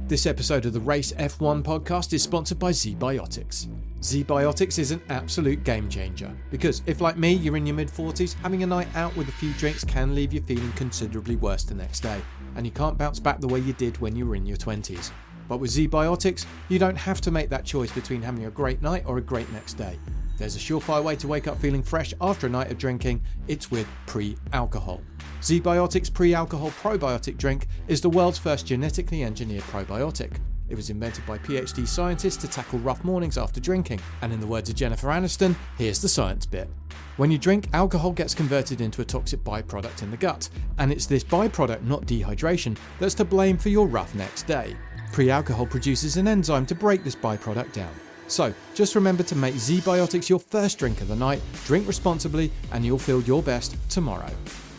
This episode of the Race F1 podcast is sponsored by ZBiotics. ZBiotics is an absolute game changer because if, like me, you're in your mid-40s, having a night out with a few drinks can leave you feeling considerably worse the next day, and you can't bounce back the way you did when you were in your 20s. But with ZBiotics, you don't have to make that choice between having a great night or a great next day. There's a surefire way to wake up feeling fresh after a night of drinking. It's with pre-alcohol. ZBiotics Pre-Alcohol Probiotic Drink is the world's first genetically engineered probiotic. It was invented by PhD scientists to tackle rough mornings after drinking. And in the words of Jennifer Aniston, here's the science bit. When you drink, alcohol gets converted into a toxic byproduct in the gut. And it's this byproduct, not dehydration, that's to blame for your rough next day. Pre-alcohol produces an enzyme to break this byproduct down. So, just remember to make ZBiotics your first drink of the night, drink responsibly, and you'll feel your best tomorrow.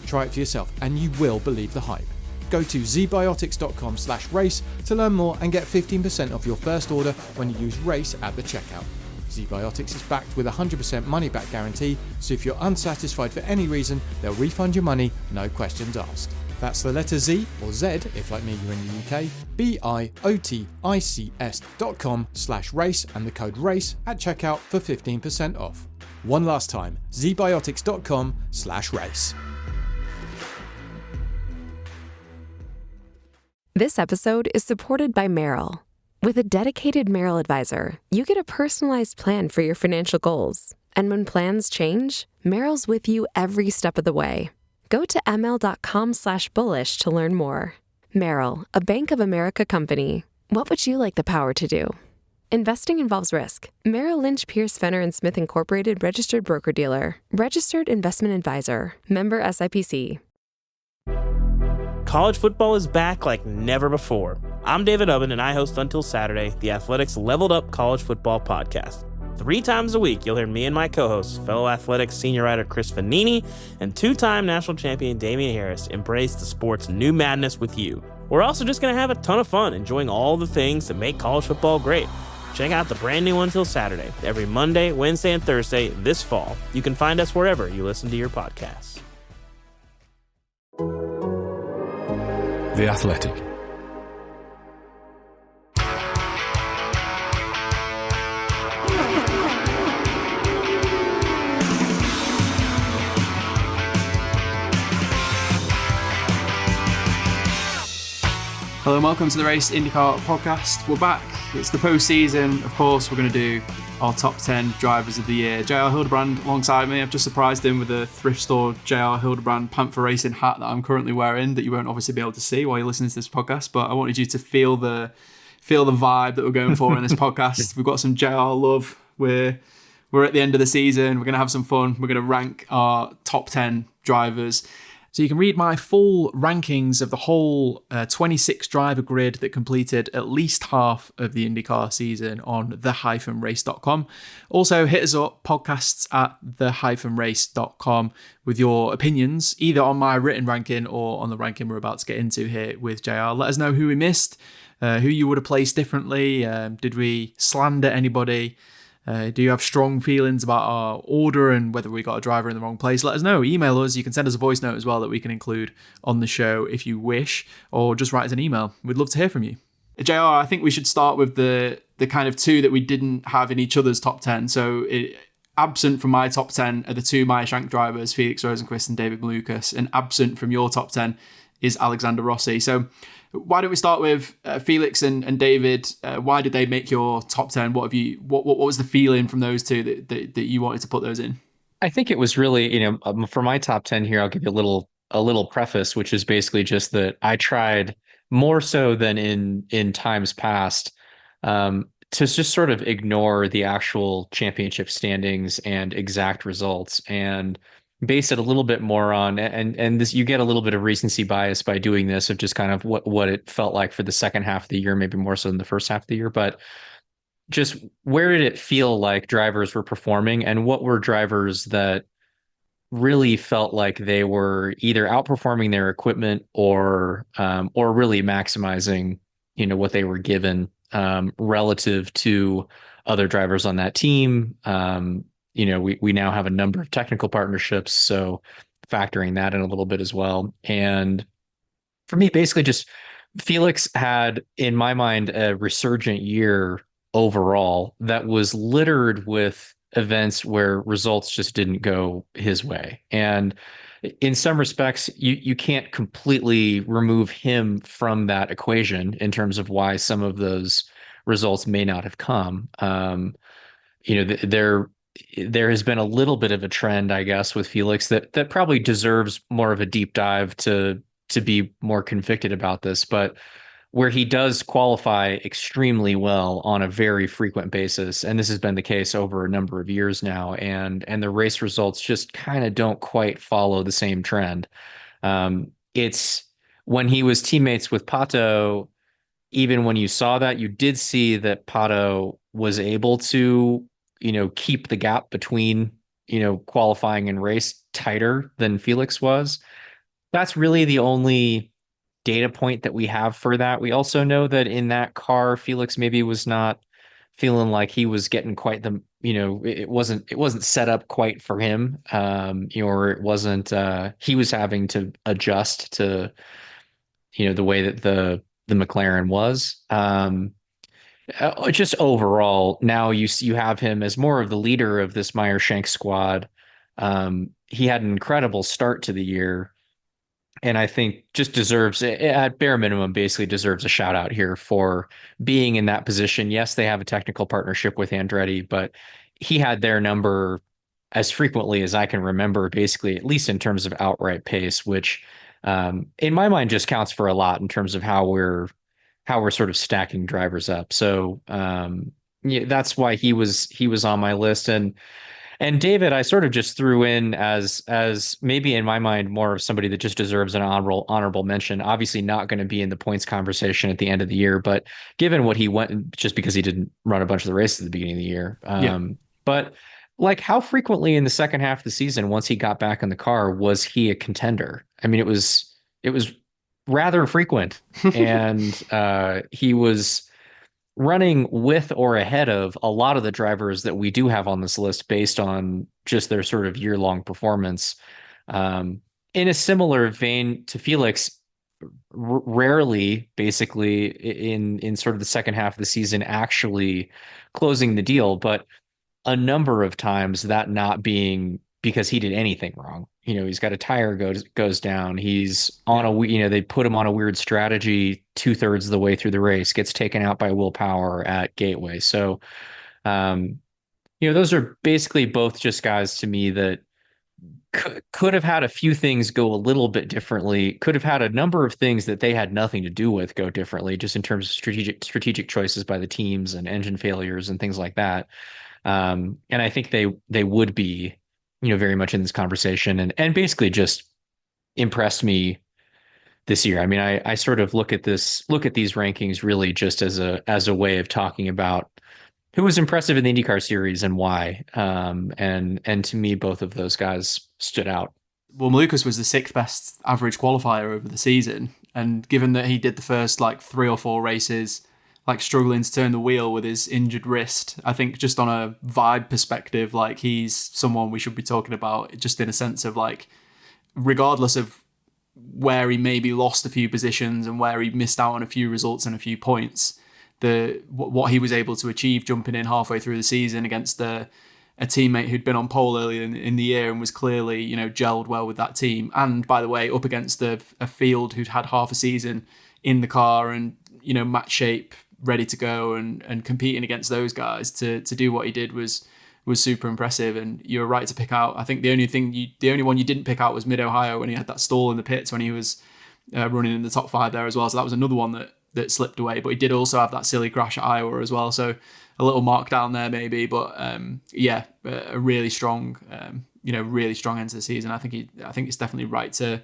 Try it for yourself, and you will believe the hype. Go to zbiotics.com/race to learn more and get 15% off your first order when you use RACE at the checkout. ZBiotics is backed with a 100% money-back guarantee, so if you're unsatisfied for any reason, they'll refund your money, no questions asked. That's the letter Z, or Z, if like me you're in the UK, biotics.com/race and the code RACE at checkout for 15% off. One last time, zbiotics.com/race. This episode is supported by Merrill. With a dedicated Merrill advisor, you get a personalized plan for your financial goals. And when plans change, Merrill's with you every step of the way. Go to ml.com/bullish to learn more. Merrill, a Bank of America company. What would you like the power to do? Investing involves risk. Merrill Lynch, Pierce, Fenner & Smith Incorporated, registered broker-dealer. Registered investment advisor. Member SIPC. College football is back like never before. I'm David Ubben, and I host Until Saturday, the Athletics Leveled Up College Football Podcast. 3 times a week, you'll hear me and my co-hosts, fellow Athletics senior writer Chris Vanini and 2-time national champion Damian Harris, embrace the sport's new madness with you. We're also just going to have a ton of fun enjoying all the things that make college football great. Check out the brand new Until Saturday, every Monday, Wednesday, and Thursday this fall. You can find us wherever you listen to your podcasts. The Athletic. Hello and welcome to the Race IndyCar Podcast. We're back. It's the postseason. Of course, we're going to do our top 10 drivers of the year. JR Hildebrand alongside me. I've just surprised him with a thrift store JR Hildebrand Panther Racing hat that I'm currently wearing that you won't obviously be able to see while you're listening to this podcast, but I wanted you to feel the vibe that we're going for in this podcast. We've got some JR love. We're at the end of the season. We're going to have some fun. We're going to rank our top 10 drivers. So you can read my full rankings of the whole 26 driver grid that completed at least half of the IndyCar season on the-race.com. Also hit us up, podcasts at the-race.com with your opinions, either on my written ranking or on the ranking we're about to get into here with JR. Let us know who we missed, who you would have placed differently. Did we slander anybody? Do you have strong feelings about our order and whether we got a driver in the wrong place? Let us know. Email us. You can send us a voice note as well that we can include on the show if you wish, or just write us an email. We'd love to hear from you. JR, I think we should start with the kind of 2 that we didn't have in each other's top 10. So absent from my top 10 are the 2 Meyer-Shank drivers, Felix Rosenqvist and David Malukas, and absent from your top 10 is Alexander Rossi. So why don't we start with Felix and David? Why did they make your top 10? What was the feeling from those 2 that you wanted to put those in? I think it was really, for my top 10 here, I'll give you a little preface, which is basically just that I tried more so than in times past to just sort of ignore the actual championship standings and exact results and base it a little bit more on, and this, you get a little bit of recency bias by doing this, of just kind of what it felt like for the second half of the year, maybe more so than the first half of the year, but just where did it feel like drivers were performing, and what were drivers that really felt like they were either outperforming their equipment or really maximizing, what they were given relative to other drivers on that team. We now have a number of technical partnerships, so factoring that in a little bit as well. And for me, basically just Felix had, in my mind, a resurgent year overall that was littered with events where results just didn't go his way. And in some respects, you can't completely remove him from that equation in terms of why some of those results may not have come. There has been a little bit of a trend, I guess, with Felix that probably deserves more of a deep dive to be more convicted about this, but where he does qualify extremely well on a very frequent basis, and this has been the case over a number of years now, and the race results just kind of don't quite follow the same trend. It's when he was teammates with Pato, even when you saw that, you did see that Pato was able to, keep the gap between, qualifying and race tighter than Felix was. That's really the only data point that we have for that. We also know that in that car, Felix maybe was not feeling like he was getting quite the, it wasn't set up quite for him, or it wasn't, he was having to adjust to, the way that the McLaren was. Just overall, now you have him as more of the leader of this Meyer Shank squad. He had an incredible start to the year, and I think just deserves, at bare minimum, basically deserves a shout out here for being in that position. Yes, they have a technical partnership with Andretti, but he had their number as frequently as I can remember, basically, at least in terms of outright pace, which in my mind just counts for a lot in terms of how we're sort of stacking drivers up. So yeah, that's why he was on my list. And David, I sort of just threw in as maybe in my mind more of somebody that just deserves an honorable mention. Obviously not going to be in the points conversation at the end of the year, but given what he went, just because he didn't run a bunch of the races at the beginning of the year. But like, how frequently in the second half of the season, once he got back in the car, was he a contender? I mean, it was rather frequent, and he was running with or ahead of a lot of the drivers that we do have on this list based on just their sort of year-long performance. In a similar vein to Felix, rarely, basically, in sort of the second half of the season, actually closing the deal, but a number of times that not being because he did anything wrong. He's got a tire goes down. He's on they put him on a weird strategy 2/3 of the way through the race, gets taken out by Will Power at Gateway. So, those are basically both just guys to me that could have had a few things go a little bit differently, could have had a number of things that they had nothing to do with go differently, just in terms of strategic choices by the teams and engine failures and things like that. And I think they would be, very much in this conversation, and basically just impressed me this year. I mean, I sort of look at these rankings really just as a way of talking about who was impressive in the IndyCar series and why. And to me, both of those guys stood out. Well, Malukas was the 6th best average qualifier over the season, and given that he did the first 3 or 4 races struggling to turn the wheel with his injured wrist, I think just on a vibe perspective, he's someone we should be talking about, just in a sense of regardless of where he maybe lost a few positions and where he missed out on a few results and a few points, what he was able to achieve jumping in halfway through the season against a teammate who'd been on pole earlier in the year and was clearly, gelled well with that team. And by the way, up against a field who'd had half a season in the car and, match shape, ready to go, and competing against those guys to do what he did was super impressive. And you're right to pick out, I think the only one you didn't pick out was Mid-Ohio, when he had that stall in the pits when he was running in the top 5 there as well. So that was another one that slipped away, but he did also have that silly crash at Iowa as well. So a little mark down there maybe, but a really strong, really strong end to the season. I think it's definitely right to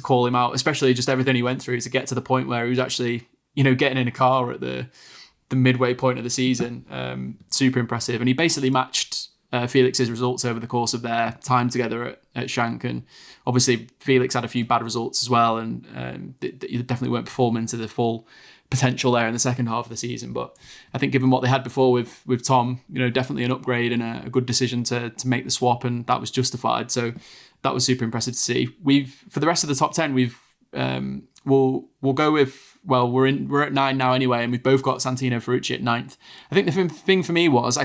call him out, especially just everything he went through to get to the point where he was actually, getting in a car at the midway point of the season. Super impressive. And he basically matched Felix's results over the course of their time together at Shank. And obviously Felix had a few bad results as well, and they definitely weren't performing to the full potential there in the second half of the season. But I think given what they had before with Tom, definitely an upgrade and a good decision to make the swap, and that was justified. So that was super impressive to see. For the rest of the top 10, we've we'll go with, well, we're at 9 now anyway, and we've both got Santino Ferrucci at 9th. I think the thing for me was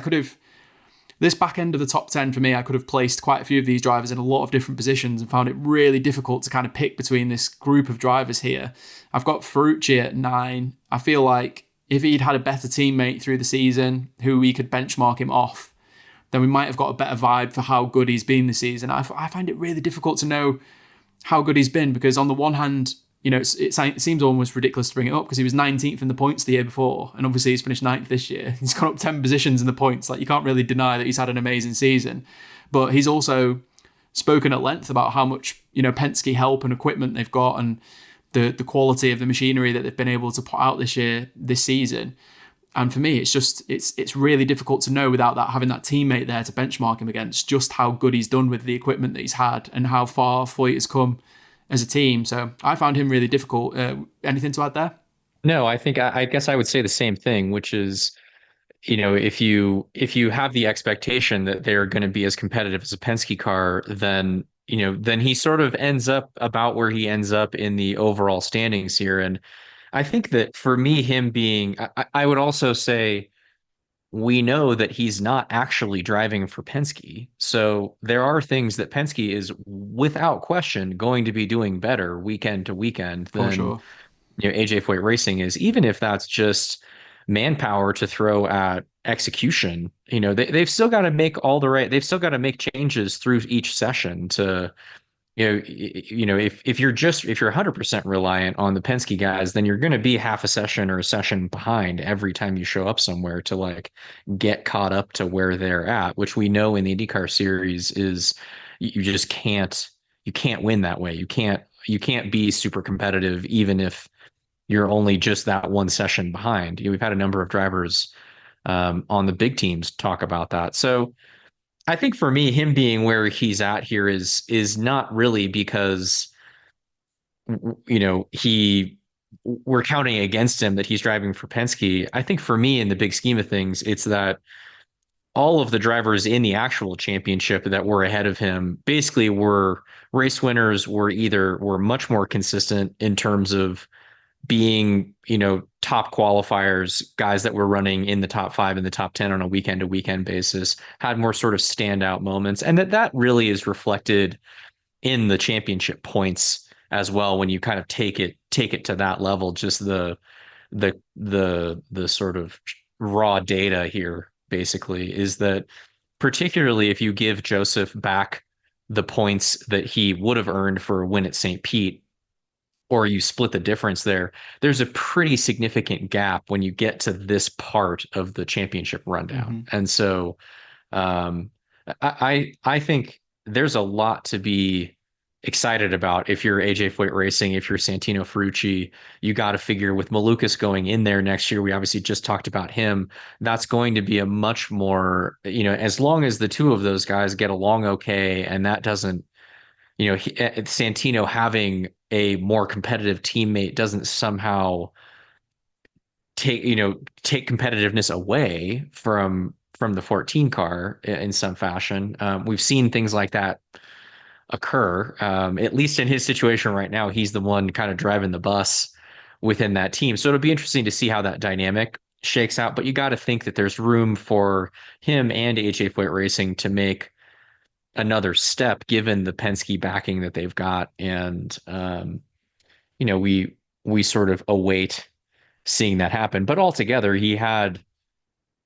this back end of the top 10 for me, I could have placed quite a few of these drivers in a lot of different positions and found it really difficult to kind of pick between this group of drivers here. I've got Ferrucci at 9. I feel like if he'd had a better teammate through the season who we could benchmark him off, then we might have got a better vibe for how good he's been this season. I find it really difficult to know how good he's been, because on the one hand, it seems almost ridiculous to bring it up because he was 19th in the points the year before, and obviously he's finished 9th this year. He's gone up 10 positions in the points. Like, you can't really deny that he's had an amazing season. But he's also spoken at length about how much, Penske help and equipment they've got, and the quality of the machinery that they've been able to put out this season. And for me, it's really difficult to know without having that teammate there to benchmark him against, just how good he's done with the equipment that he's had and how far Foyt has come as a team. So I found him really difficult. Anything to add there? No, I think I guess I would say the same thing, which is, if you have the expectation that they're going to be as competitive as a Penske car, then he sort of ends up about where he ends up in the overall standings here. And I think that for me, him being, I would also say, we know that he's not actually driving for Penske. So there are things that Penske is without question going to be doing better weekend to weekend than AJ Foyt Racing is, even if that's just manpower to throw at execution. They've still got to make they've still got to make changes through each session to, if you're 100% reliant on the Penske guys, then you're going to be half a session or a session behind every time you show up somewhere to like get caught up to where they're at, which we know in the IndyCar series is you just can't win that way. You can't be super competitive, even if you're only just that one session behind. We've had a number of drivers on the big teams talk about that. So I think for me, him being where he's at here is not really because, we're counting against him that he's driving for Penske. I think for me, in the big scheme of things, it's that all of the drivers in the actual championship that were ahead of him basically were race winners, were much more consistent in terms of being, top qualifiers, guys that were running in the top 5 and the top 10 on a weekend to weekend basis, had more sort of standout moments. And that really is reflected in the championship points as well. When you kind of take it to that level, just the sort of raw data here basically is that, particularly if you give Joseph back the points that he would have earned for a win at St. Pete, or you split the difference there's a pretty significant gap when you get to this part of the championship rundown. Mm-hmm. And so I think there's a lot to be excited about if you're AJ Foyt Racing, if you're Santino Ferrucci. You got to figure with Malukas going in there next year, we obviously just talked about him. That's going to be a much more, as long as the two of those guys get along okay, and that doesn't, Santino having a more competitive teammate doesn't somehow take competitiveness away from the 14 car in some fashion. We've seen things like that occur. At least in his situation right now, he's the one kind of driving the bus within that team. So it'll be interesting to see how that dynamic shakes out. But you got to think that there's room for him and AJ Foyt Racing to make another step given the Penske backing that they've got. And, we sort of await seeing that happen, but altogether even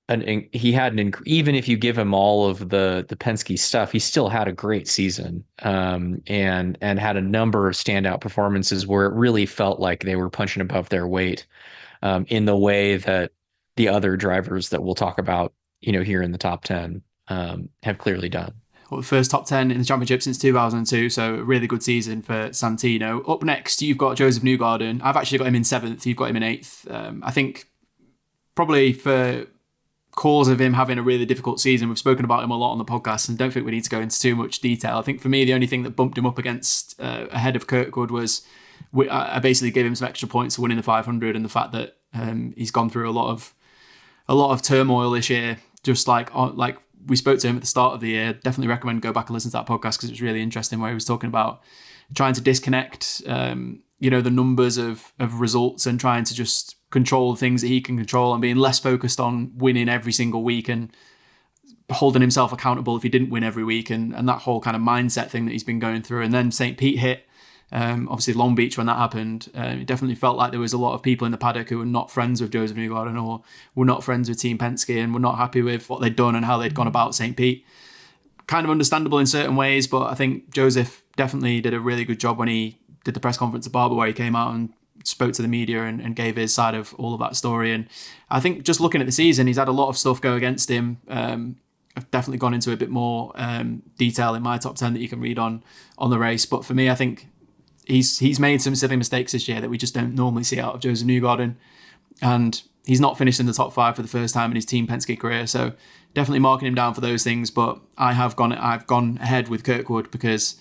if you give him all of the Penske stuff, he still had a great season, and had a number of standout performances where it really felt like they were punching above their weight, in the way that the other drivers that we'll talk about, here in the top 10, have clearly done. Well, the first top 10 in the championship since 2002, so a really good season for Santino. Up next, you've got Joseph Newgarden. I've actually got him in 7th. You've got him in 8th. I think probably for cause of him having a really difficult season, we've spoken about him a lot on the podcast, and don't think we need to go into too much detail. I think for me, the only thing that bumped him up against ahead of Kirkwood was I basically gave him some extra points for winning the 500, and the fact that he's gone through a lot of turmoil this year, just like we spoke to him at the start of the year. Definitely recommend go back and listen to that podcast because it was really interesting, where he was talking about trying to disconnect the numbers of results and trying to just control things that he can control and being less focused on winning every single week and holding himself accountable if he didn't win every week, and that whole kind of mindset thing that he's been going through. And then St. Pete hit, obviously Long Beach when that happened. It definitely felt like there was a lot of people in the paddock who were not friends with Joseph Newgarden or were not friends with Team Penske and were not happy with what they'd done and how they'd gone about St. Pete. Kind of understandable in certain ways, but I think Joseph definitely did a really good job when he did the press conference at Barber, where he came out and spoke to the media and gave his side of all of that story. And I think just looking at the season, he's had a lot of stuff go against him. I've definitely gone into a bit more detail in my top 10 that you can read on the race. But for me, I think he's made some silly mistakes this year that we just don't normally see out of Joseph Newgarden. And he's not finished in the top 5 for the first time in his Team Penske career. So definitely marking him down for those things. But I've gone ahead with Kirkwood because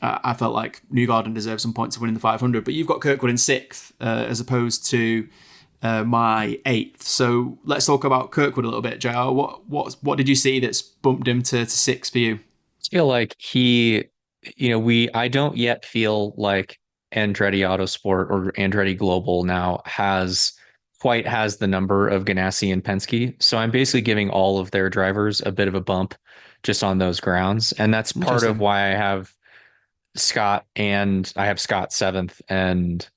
I felt like Newgarden deserved some points to winning the 500. But you've got Kirkwood in 6th as opposed to my 8th. So let's talk about Kirkwood a little bit, JR. What did you see that's bumped him to 6 for you? I feel like I don't yet feel like Andretti Autosport or Andretti Global now has the number of Ganassi and Penske. So I'm basically giving all of their drivers a bit of a bump just on those grounds. And that's part of why I have Scott 7th and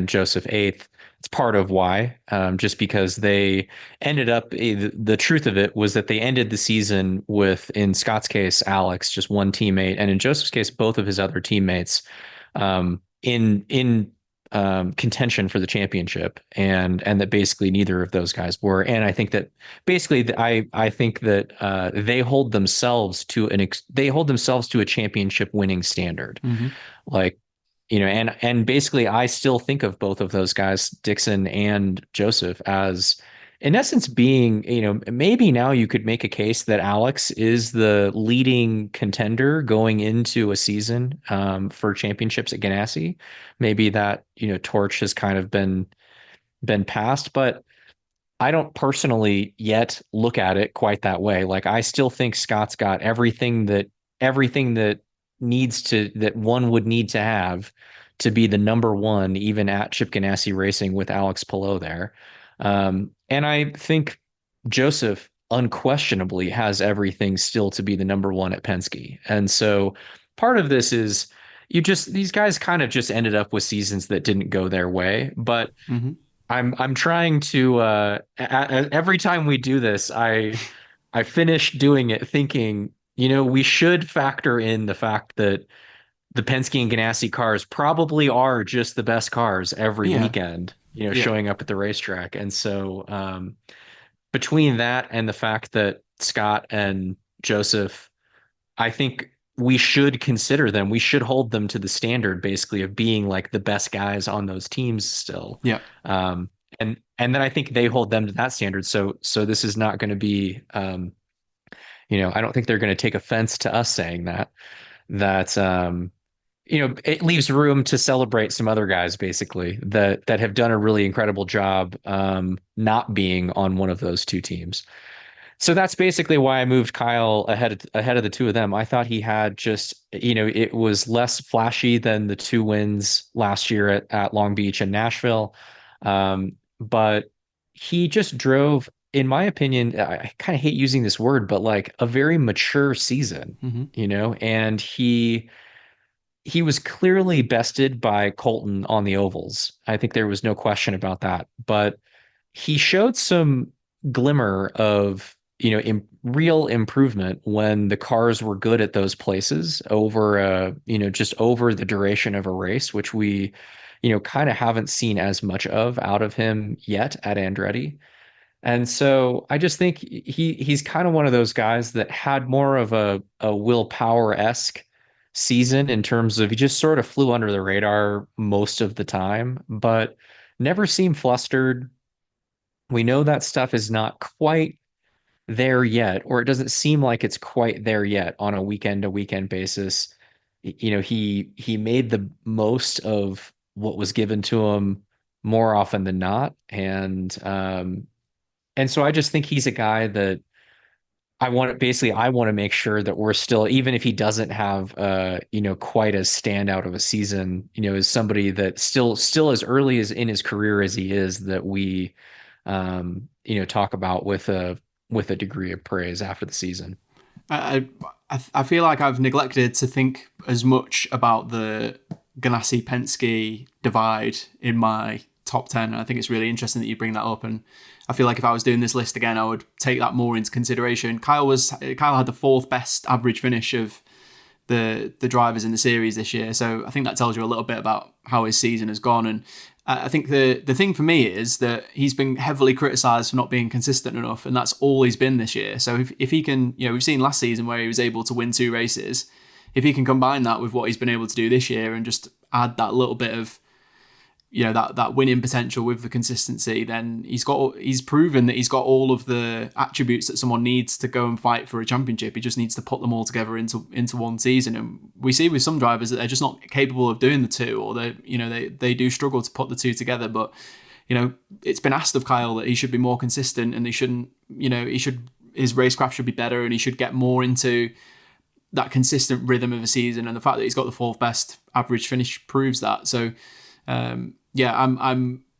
Joseph 8th. It's part of why, just because they ended up, the truth of it was that they ended the season with, in Scott's case, Alex, just one teammate, and in Joseph's case, both of his other teammates in contention for the championship, and that basically neither of those guys were. And I think that basically, I think that they hold themselves to a championship winning standard, like. And basically I still think of both of those guys, Dixon and Joseph, as in essence being, maybe now you could make a case that Alex is the leading contender going into a season for championships at Ganassi. Maybe that, torch has kind of been passed, but I don't personally yet look at it quite that way. Like, I still think Scott's got everything that one would need to have to be the number one, even at Chip Ganassi Racing with Alex Palou there. And I think Joseph unquestionably has everything still to be the number one at Penske. And so part of this is these guys kind of just ended up with seasons that didn't go their way. But I'm trying to, every time we do this, I finish doing it thinking, we should factor in the fact that the Penske and Ganassi cars probably are just the best cars every weekend, showing up at the racetrack. And so between that and the fact that Scott and Joseph, I think we should consider them. We should hold them to the standard, basically, of being like the best guys on those teams still. Yeah. And then I think they hold them to that standard. So this is not going to be, I don't think they're going to take offense to us saying that, it leaves room to celebrate some other guys, basically, that have done a really incredible job not being on one of those two teams. So that's basically why I moved Kyle ahead of the two of them. I thought he had just, it was less flashy than the 2 wins last year at Long Beach and Nashville. But he just drove, in my opinion, I kind of hate using this word, but like a very mature season, and he was clearly bested by Colton on the ovals. I think there was no question about that, but he showed some glimmer of, real improvement when the cars were good at those places over, just over the duration of a race, which we, kind of haven't seen as much of out of him yet at Andretti. And so I just think he's kind of one of those guys that had more of a Will Power-esque season in terms of he just sort of flew under the radar most of the time, but never seemed flustered. We know that stuff is not quite there yet, or it doesn't seem like it's quite there yet on a weekend to weekend basis. He made the most of what was given to him more often than not. And so I just think he's a guy that I want to make sure that we're still, even if he doesn't have quite as standout of a season, as somebody that still as early as in his career as he is, that we talk about with a degree of praise after the season. I feel like I've neglected to think as much about the Ganassi-Penske divide in my top 10. I think it's really interesting that you bring that up, and I feel like if I was doing this list again, I would take that more into consideration. Kyle had the fourth best average finish of the drivers in the series this year, so I think that tells you a little bit about how his season has gone. And I think the thing for me is that he's been heavily criticised for not being consistent enough, and that's all he's been this year. So if he can, we've seen last season where he was able to win 2 races. If he can combine that with what he's been able to do this year and just add that little bit of, that winning potential with the consistency, then he's proven that he's got all of the attributes that someone needs to go and fight for a championship. He just needs to put them all together into one season. And we see with some drivers that they're just not capable of doing the two, or they do struggle to put the two together. But it's been asked of Kyle that he should be more consistent, and his racecraft should be better, and he should get more into that consistent rhythm of a season. And the fact that he's got the 4th best average finish proves that. So I'm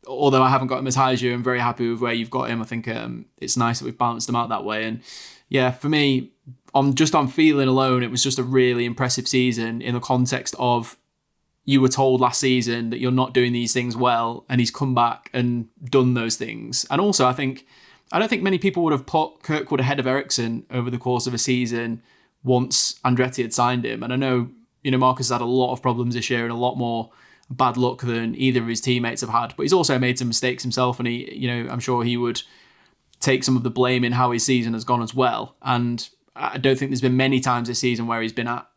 although I haven't got him as high as you, I'm very happy with where you've got him. I think it's nice that we've balanced him out that way. And yeah, for me, on feeling alone, it was just a really impressive season in the context of, you were told last season that you're not doing these things well, and he's come back and done those things. And also, I don't think many people would have put Kirkwood ahead of Ericsson over the course of a season once Andretti had signed him. And I know, Marcus has had a lot of problems this year and a lot more bad luck than either of his teammates have had, but he's also made some mistakes himself, and I'm sure he would take some of the blame in how his season has gone as well. And I don't think there's been many times this season where he's been at,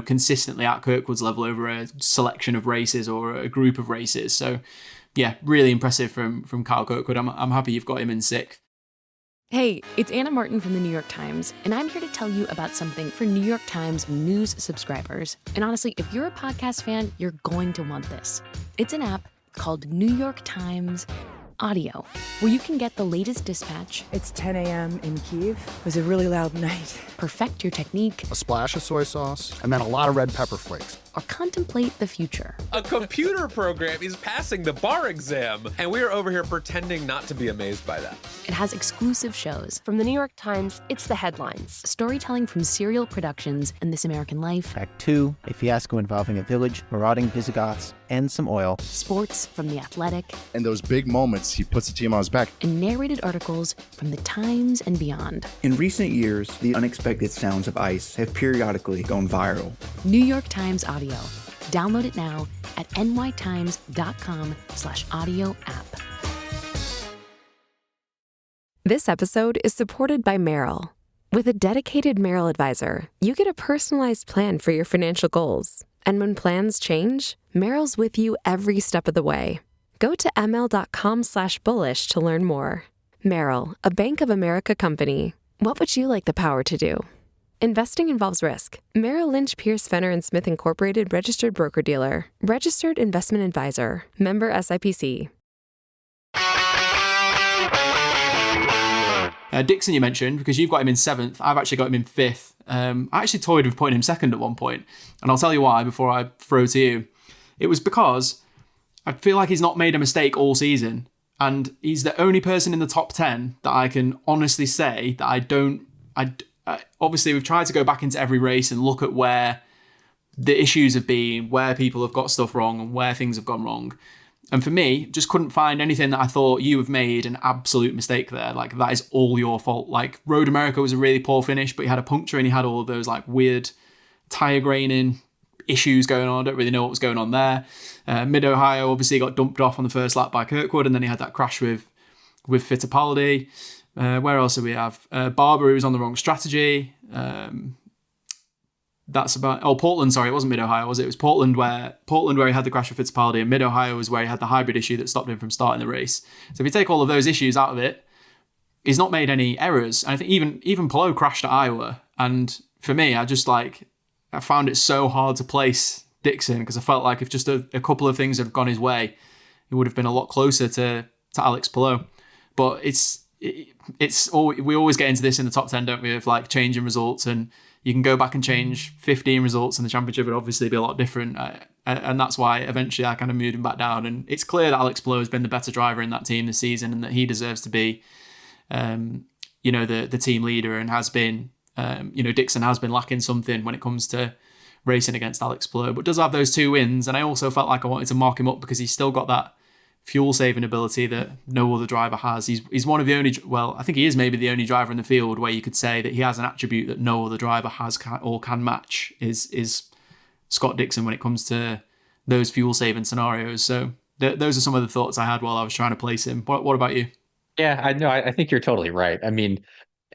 consistently at Kirkwood's level over a selection of races or a group of races. So yeah, really impressive from Kyle Kirkwood. I'm happy you've got him in 6th. Hey, it's Anna Martin from the New York Times, and I'm here to tell you about something for New York Times news subscribers. And honestly, if you're a podcast fan, you're going to want this. It's an app called New York Times Audio, where you can get the latest dispatch. It's 10 a.m. in Kyiv. It was a really loud night. Perfect your technique. A splash of soy sauce, and then a lot of red pepper flakes. Or contemplate the future. A computer program is passing the bar exam, and we're over here pretending not to be amazed by that. It has exclusive shows. From the New York Times, it's the headlines. Storytelling from Serial Productions and This American Life. Act 2, a fiasco involving a village, marauding Visigoths, and some oil. Sports from The Athletic. In those big moments, he puts the team on his back. And narrated articles from The Times and beyond. In recent years, the unexpected sounds of ice have periodically gone viral. New York Times Audio. Download it now at nytimes.com/audio app. This episode is supported by Merrill. With a dedicated Merrill advisor, you get a personalized plan for your financial goals. And when plans change, Merrill's with you every step of the way. Go to ml.com/bullish to learn more. Merrill, a Bank of America company. What would you like the power to do? Investing involves risk. Merrill Lynch, Pierce, Fenner & Smith Incorporated, registered broker-dealer. Registered investment advisor. Member SIPC. Dixon you mentioned, because you've got him in 7th. I've actually got him in 5th. I actually toyed with putting him 2nd at one point, and I'll tell you why before I throw to you. It was because I feel like he's not made a mistake all season, and he's the only person in the top 10 that I can honestly say that obviously we've tried to go back into every race and look at where the issues have been, where people have got stuff wrong and where things have gone wrong. And for me, just couldn't find anything that I thought you have made an absolute mistake there. Like, that is all your fault. Like, Road America was a really poor finish, but he had a puncture and he had all of those like weird tire graining issues going on. I don't really know what was going on there. Mid-Ohio obviously got dumped off on the first lap by Kirkwood, and then he had that crash with Fittipaldi. Where else do we have? Barber, who was on the wrong strategy. That's about... Oh, Portland, sorry. It wasn't Mid-Ohio, was it? It was Portland where he had the crash with Fittipaldi, and Mid-Ohio was where he had the hybrid issue that stopped him from starting the race. So if you take all of those issues out of it, he's not made any errors. And I think even Pato crashed at Iowa. And for me, I found it so hard to place Dixon, because I felt like if just a couple of things had gone his way, he would have been a lot closer to Alex Palou. But it's we always get into this in the top 10, don't we, of like changing results, and you can go back and change 15 results in the championship, would obviously be a lot different. And that's why eventually I kind of moved him back down. And it's clear that Alex Palou has been the better driver in that team this season, and that he deserves to be, the team leader, and has been, Dixon has been lacking something when it comes to racing against Alex Palou, but does have those 2 wins. And I also felt like I wanted to mark him up because he's still got that fuel saving ability that no other driver has. He's one of the only, I think he is maybe the only driver in the field where you could say that he has an attribute that no other driver has or can match, is Scott Dixon when it comes to those fuel saving scenarios. So those are some of the thoughts I had while I was trying to place him. What about you? Yeah, I know. I think you're totally right. I mean,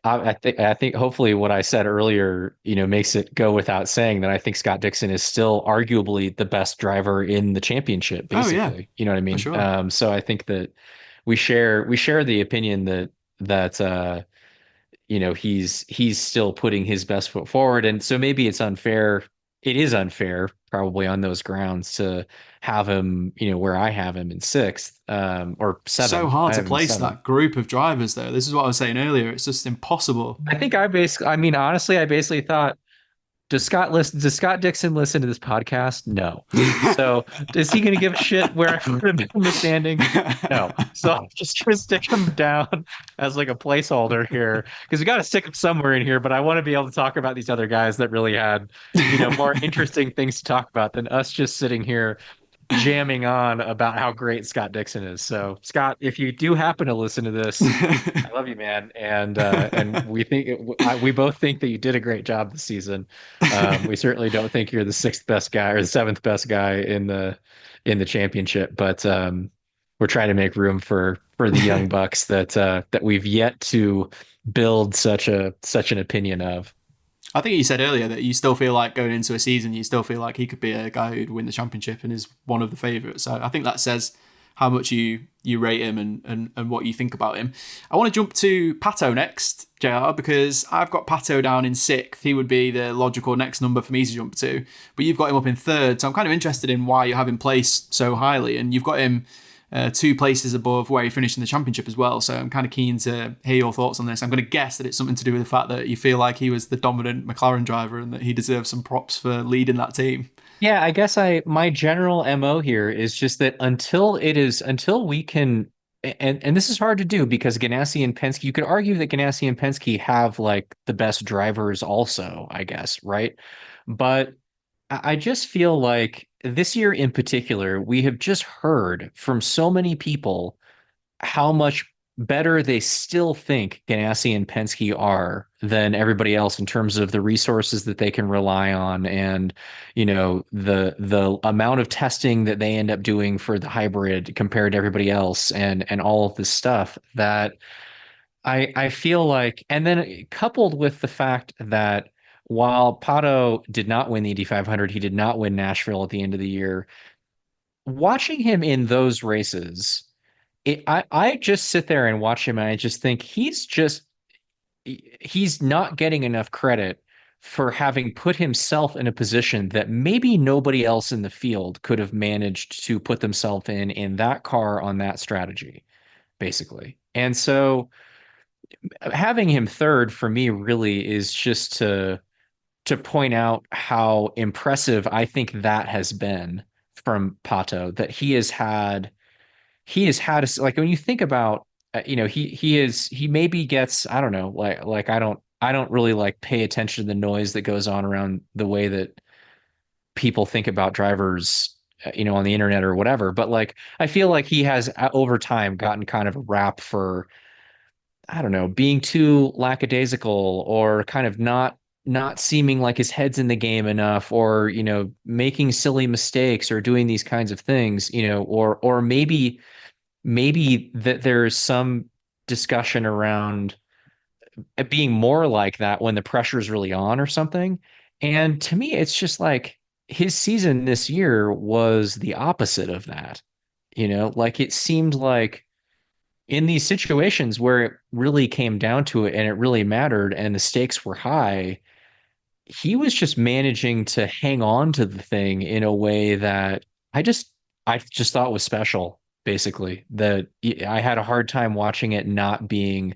I think hopefully what I said earlier, makes it go without saying that I think Scott Dixon is still arguably the best driver in the championship, basically. Oh, yeah. You know what I mean? Sure. So I think that we share the opinion that he's still putting his best foot forward. And so maybe it's unfair. It is unfair probably on those grounds to have him, where I have him in 6th or 7th. So hard to place that group of drivers though. This is what I was saying earlier. It's just impossible. I think honestly, I basically thought, does Scott Dixon listen to this podcast? No. So is he going to give a shit where I put him in the standing? No. So I'm just going to stick him down as like a placeholder here, because we got to stick him somewhere in here. But I want to be able to talk about these other guys that really had, more interesting things to talk about than us just sitting here jamming on about how great Scott Dixon is. So Scott, if you do happen to listen to this, I love you, man. And we both think that you did a great job this season. We certainly don't think you're the 6th best guy or the 7th best guy in the championship, but we're trying to make room for the young bucks that we've yet to build such an opinion of. I think you said earlier that you still feel like going into a season, you still feel like he could be a guy who'd win the championship and is one of the favourites. So I think that says how much you rate him and what you think about him. I want to jump to Pato next, JR, because I've got Pato down in 6th. He would be the logical next number for me to jump to, but you've got him up in 3rd. So I'm kind of interested in why you have him placed so highly, and you've got him 2 places above where he finished in the championship as well. So I'm kind of keen to hear your thoughts on this. I'm going to guess that it's something to do with the fact that you feel like he was the dominant McLaren driver and that he deserves some props for leading that team. Yeah, I guess my general MO here is just that until we can, and this is hard to do because Ganassi and Penske, you could argue that Ganassi and Penske have like the best drivers also, I guess, right? But I just feel like this year in particular, we have just heard from so many people how much better they still think Ganassi and Penske are than everybody else in terms of the resources that they can rely on, and the amount of testing that they end up doing for the hybrid compared to everybody else, and all of this stuff that I feel like, and then coupled with the fact that while Pato did not win the Indy 500, he did not win Nashville at the end of the year. Watching him in those races, I just sit there and watch him, and I just think he's not getting enough credit for having put himself in a position that maybe nobody else in the field could have managed to put themselves in that car on that strategy, basically. And so having him 3rd for me really is just to point out how impressive I think that has been from Pato, that he has had like, when you think about, he maybe gets, I don't know, like I don't really like pay attention to the noise that goes on around the way that people think about drivers, on the internet or whatever. But like, I feel like he has over time gotten kind of a rap for, I don't know, being too lackadaisical or kind of not seeming like his head's in the game enough, or, making silly mistakes or doing these kinds of things, or maybe that there's some discussion around being more like that when the pressure is really on or something. And to me, it's just like his season this year was the opposite of that. Like it seemed like in these situations where it really came down to it and it really mattered and the stakes were high, he was just managing to hang on to the thing in a way that I just thought was special. basically. That I had a hard time watching it, not being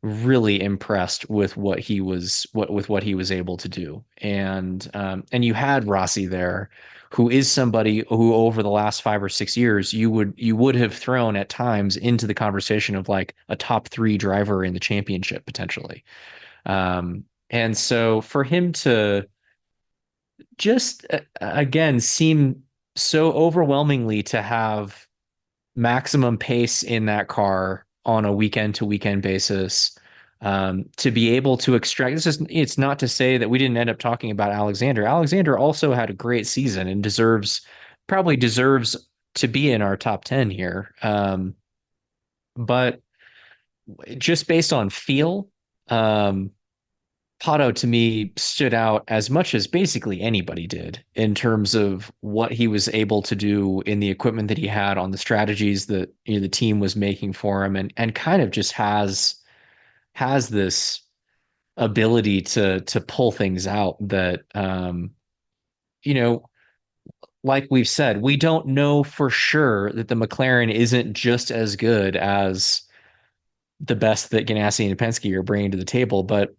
really impressed with what he was able to do. And you had Rossi there, who is somebody who over the last 5 or 6 years you would have thrown at times into the conversation of like a top 3 driver in the championship potentially. And so for him to just again seem so overwhelmingly to have maximum pace in that car on a weekend to weekend basis, to be able to extract it's not to say that we didn't end up talking about Alexander. Alexander also had a great season and probably deserves to be in our top 10 here. But just based on feel, Pato to me stood out as much as basically anybody did in terms of what he was able to do in the equipment that he had, on the strategies that the team was making for him, and kind of just has this ability to pull things out that like we've said, we don't know for sure that the McLaren isn't just as good as the best that Ganassi and Penske are bringing to the table, but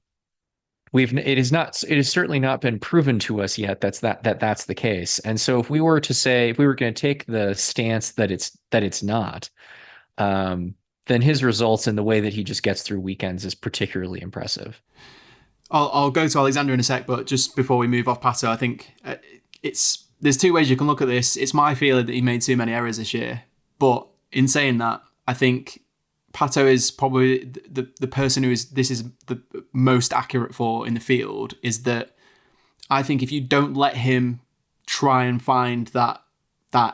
it has certainly not been proven to us yet that's the case. And so if we were going to take the stance that it's not, then his results and the way that he just gets through weekends is particularly impressive. I'll go to Alexander in a sec, but just before we move off Pato, I think there's 2 ways you can look at this. It's my feeling that he made too many errors this year, but in saying that, I think Pato is probably the person this is the most accurate for in the field, is that I think if you don't let him try and find that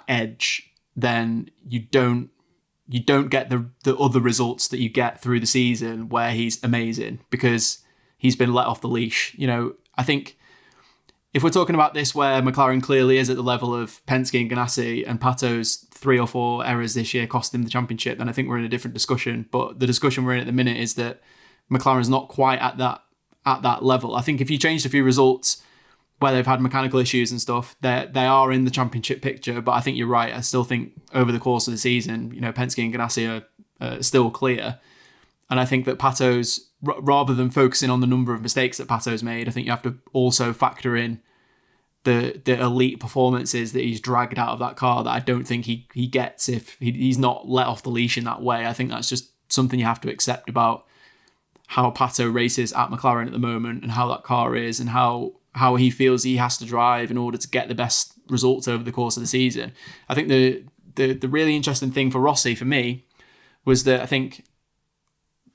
edge, then you don't get the other results that you get through the season where he's amazing, because he's been let off the leash. I think if we're talking about this where McLaren clearly is at the level of Penske and Ganassi, and Pato's 3 or 4 errors this year cost him the championship, then I think we're in a different discussion. But the discussion we're in at the minute is that McLaren's not quite at that level. I think if you changed a few results where they've had mechanical issues and stuff, they are in the championship picture. But I think you're right. I still think over the course of the season, Penske and Ganassi are still clear. And I think that Pato's, rather than focusing on the number of mistakes that Pato's made, I think you have to also factor in the elite performances that he's dragged out of that car that I don't think he gets if he's not let off the leash in that way. I think that's just something you have to accept about how Pato races at McLaren at the moment, and how that car is, and how he feels he has to drive in order to get the best results over the course of the season. I think the really interesting thing for Rossi, for me, was that I think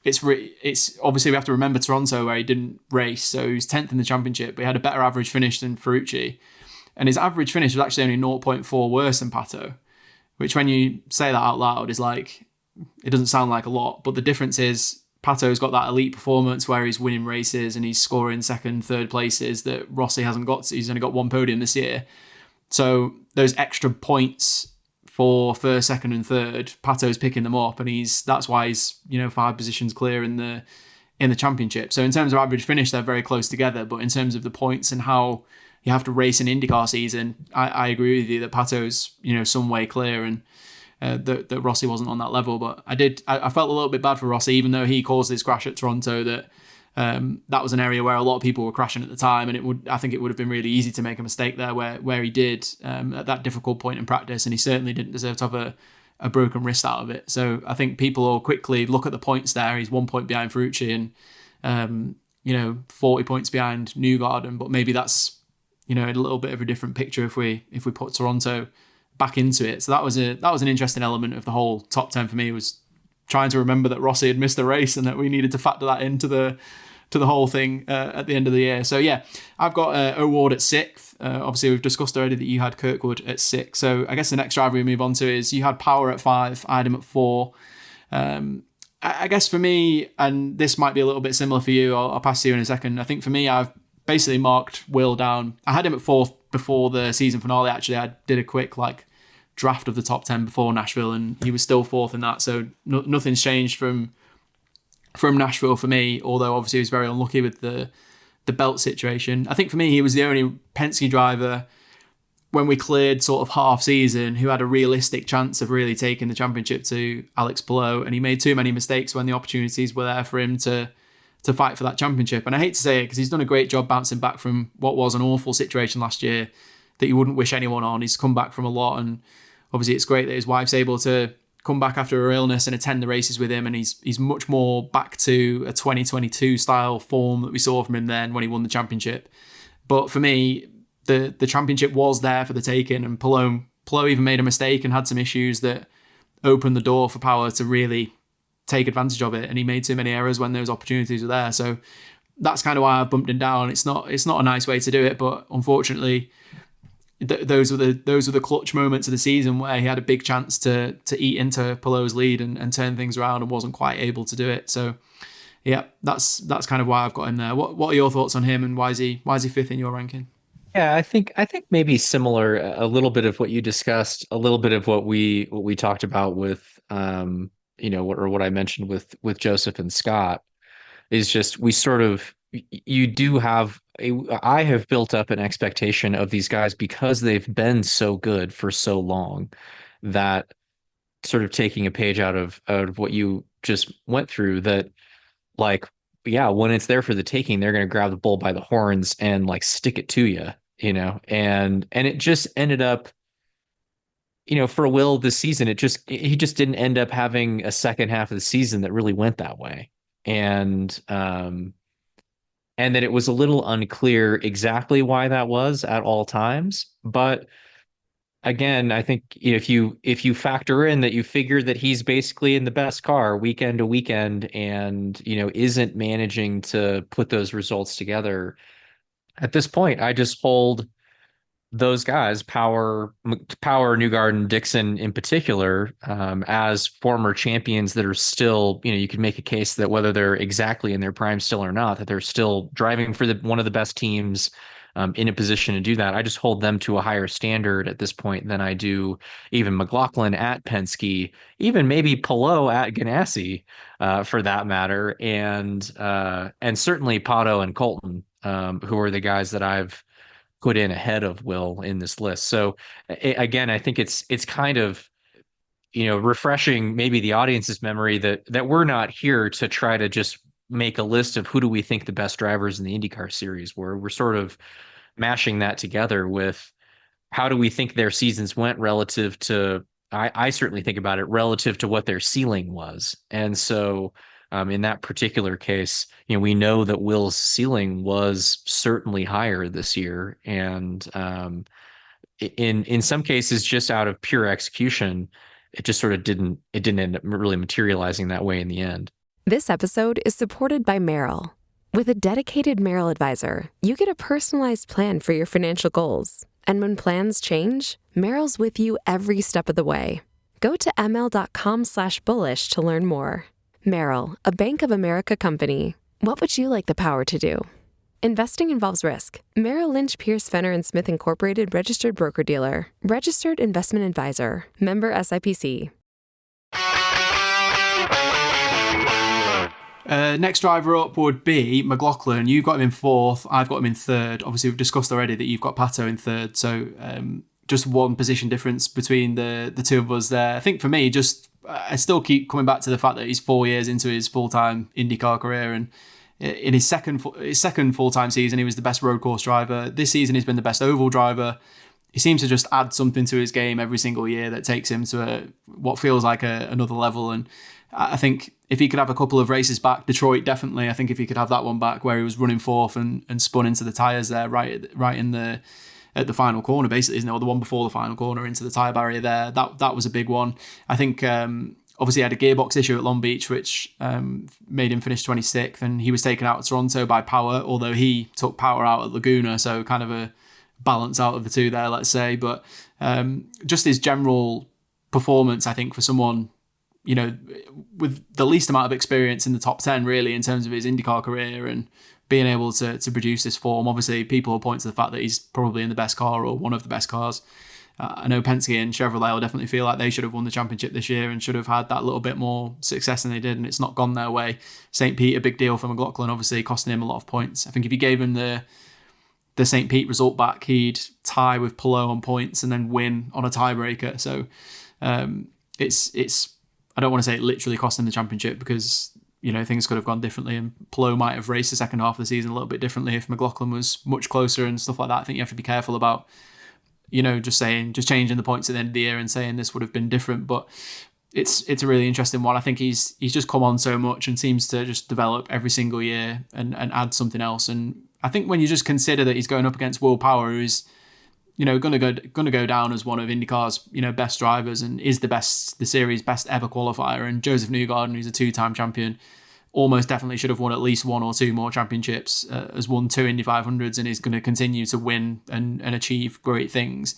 it's obviously we have to remember Toronto where he didn't race, so he was 10th in the championship, but he had a better average finish than Ferrucci, and his average finish was actually only 0.4 worse than Pato, which when you say that out loud is like, it doesn't sound like a lot, but the difference is Pato's got that elite performance where he's winning races and he's scoring 2nd, 3rd places that Rossi hasn't got. He's only got 1 podium this year, so those extra points for 1st, 2nd, and 3rd, Pato's picking them up, and that's why he's 5 positions clear in the championship. So in terms of average finish, they're very close together. But in terms of the points and how you have to race an IndyCar season, I agree with you that Pato's some way clear, and that Rossi wasn't on that level. But I felt a little bit bad for Rossi, even though he caused this crash at Toronto. That was an area where a lot of people were crashing at the time, and I think it would have been really easy to make a mistake there where he did at that difficult point in practice, and he certainly didn't deserve to have a broken wrist out of it. So I think people will quickly look at the points there. He's 1 point behind Ferrucci and 40 points behind Newgarden, but maybe that's a little bit of a different picture if we put Toronto back into it. So that was an interesting element of the whole top 10 for me, was trying to remember that Rossi had missed the race and that we needed to factor that into the whole thing at the end of the year. So yeah, I've got O'Ward at 6th. Obviously, we've discussed already that you had Kirkwood at 6. So I guess the next driver we move on to is you had Power at 5, I had him at 4. I guess for me, and this might be a little bit similar for you, I'll pass to you in a second. I think for me, I've basically marked Will down. I had him at 4th before the season finale. Actually, I did a quick draft of the top 10 before Nashville, and he was still 4th in that. So nothing's changed from Nashville for me, although obviously he was very unlucky with the belt situation. I think for me, he was the only Penske driver when we cleared sort of half season, who had a realistic chance of really taking the championship to Alex Palou, and he made too many mistakes when the opportunities were there for him to fight for that championship. And I hate to say it because he's done a great job bouncing back from what was an awful situation last year that you wouldn't wish anyone on. He's come back from a lot, and obviously it's great that his wife's able to come back after her illness and attend the races with him, and he's much more back to a 2022 style form that we saw from him then when he won the championship. But for me, the championship was there for the taking, and Palou even made a mistake and had some issues that opened the door for Power to really take advantage of it, and he made too many errors when those opportunities were there. So that's kind of why I've bumped him down. It's not a nice way to do it, but unfortunately, those were the clutch moments of the season where he had a big chance to eat into Palou's lead and turn things around, and wasn't quite able to do it. So yeah, that's kind of why I've got him there. What are your thoughts on him, and why is he fifth in your ranking? Yeah, I think maybe similar, a little bit of what you discussed, a little bit of what we talked about with what I mentioned with Joseph and Scott, is just I have built up an expectation of these guys because they've been so good for so long, that sort of taking a page out of what you just went through, that like, yeah, when it's there for the taking, they're going to grab the bull by the horns and like stick it to you, and it just ended up, for Will this season, he just didn't end up having a second half of the season that really went that way. And that it was a little unclear exactly why that was at all times. But again, I think if you factor in that you figure that he's basically in the best car weekend to weekend, and isn't managing to put those results together, at this point, I just hold those guys, Power, Newgarden, Dixon in particular, as former champions that are still, you could make a case that whether they're exactly in their prime still or not, that they're still driving for one of the best teams in a position to do that. I just hold them to a higher standard at this point than I do even McLaughlin at Penske, even maybe Palou at Ganassi, for that matter, and certainly Pato and Colton, who are the guys that I've put in ahead of Will in this list. So again, I think it's kind of, refreshing maybe the audience's memory that we're not here to try to just make a list of who do we think the best drivers in the IndyCar series were. We're sort of mashing that together with how do we think their seasons went relative to, I certainly think about it relative to what their ceiling was. And so in that particular case, we know that Will's ceiling was certainly higher this year, and in some cases, just out of pure execution, it just sort of didn't end up really materializing that way in the end. This episode is supported by Merrill. With a dedicated Merrill advisor, you get a personalized plan for your financial goals. And when plans change, Merrill's with you every step of the way. Go to ml.com/bullish to learn more. Merrill, a Bank of America company. What would you like the power to do? Investing involves risk. Merrill Lynch, Pierce, Fenner & Smith Incorporated, registered broker-dealer. Registered investment advisor. Member SIPC. Next driver up would be McLaughlin. You've got him in fourth. I've got him in third. Obviously, we've discussed already that you've got Pato in third. So just one position difference between the two of us there. I think for me, I still keep coming back to the fact that he's 4 years into his full-time IndyCar career, and in his second full-time season, he was the best road course driver. This season, he's been the best oval driver. He seems to just add something to his game every single year that takes him to what feels like another level. And I think if he could have a couple of races back, Detroit definitely. I think if he could have that one back where he was running fourth and spun into the tyres there, right at the final corner, basically, isn't it? Or the one before the final corner into the tyre barrier there. That was a big one. I think obviously he had a gearbox issue at Long Beach, which made him finish 26th, and he was taken out at Toronto by Power, although he took Power out at Laguna, so kind of a balance out of the two there, let's say. But just his general performance, I think, for someone, with the least amount of experience in the top 10, really, in terms of his IndyCar career and being able to produce this form. Obviously, people will point to the fact that he's probably in the best car or one of the best cars. I know Penske and Chevrolet will definitely feel like they should have won the championship this year and should have had that little bit more success than they did, and it's not gone their way. St. Pete, a big deal for McLaughlin, obviously costing him a lot of points. I think if you gave him the the St. Pete result back, he'd tie with Palou on points and then win on a tiebreaker. So it's I don't want to say it literally cost him the championship, because things could have gone differently, and Palou might have raced the second half of the season a little bit differently if McLaughlin was much closer and stuff like that. I think you have to be careful about just changing the points at the end of the year and saying this would have been different. But it's a really interesting one. I think he's just come on so much and seems to just develop every single year and add something else. And I think when you just consider that he's going up against Will Power, who's going to go down as one of IndyCar's best drivers and is the series best ever qualifier, and Joseph Newgarden, who's a 2-time champion, almost definitely should have won at least 1 or 2 more championships, has won 2 Indy 500s and is going to continue to win and achieve great things.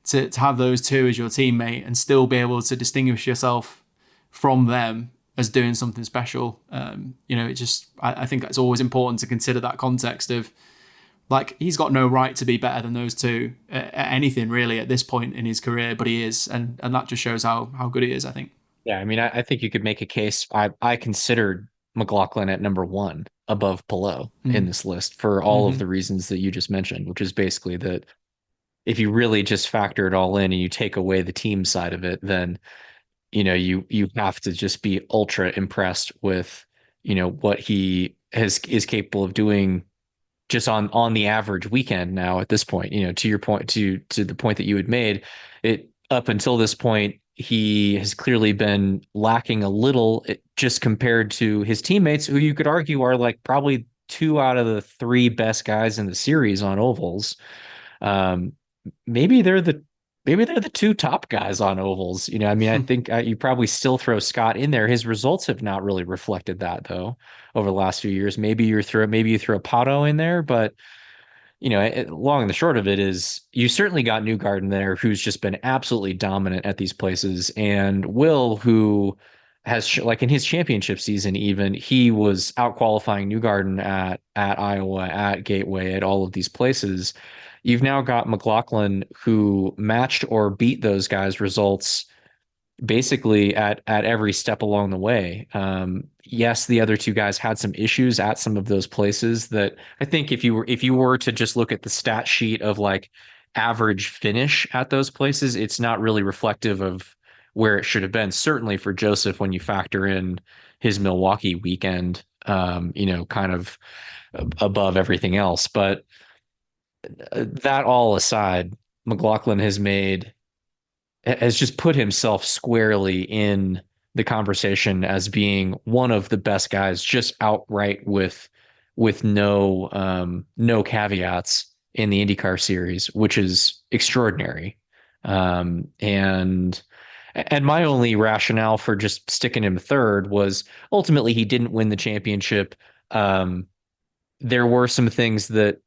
To have those two as your teammate and still be able to distinguish yourself from them as doing something special, I think it's always important to consider that context of, like, he's got no right to be better than those two at anything really at this point in his career, but he is, and that just shows how good he is, I think. Yeah, I mean, I think you could make a case. I considered McLaughlin at number 1 above Palou in this list for all of the reasons that you just mentioned, which is basically that if you really just factor it all in and you take away the team side of it, then you have to just be ultra impressed with what he is capable of doing just on the average weekend now at this point. To your point, to the point that you had made, it up until this point, he has clearly been lacking a little just compared to his teammates, who you could argue are like probably 2 out of the 3 best guys in the series on ovals. Maybe they're the 2 top guys on ovals. I think you probably still throw Scott in there. His results have not really reflected that, though, over the last few years. Maybe you throw Pato in there, but long and the short of it is you certainly got Newgarden there, who's just been absolutely dominant at these places, and Will, who has like in his championship season, even he was out qualifying Newgarden at Iowa, at Gateway, at all of these places. You've now got McLaughlin, who matched or beat those guys' results basically at every step along the way. Yes, the other 2 guys had some issues at some of those places that I think if you were to just look at the stat sheet of like average finish at those places, it's not really reflective of where it should have been. Certainly for Joseph, when you factor in his Milwaukee weekend, kind of above everything else. But that all aside, McLaughlin has just put himself squarely in the conversation as being one of the best guys, just outright with no caveats in the IndyCar series, which is extraordinary. And my only rationale for just sticking him third was ultimately he didn't win the championship. There were some things that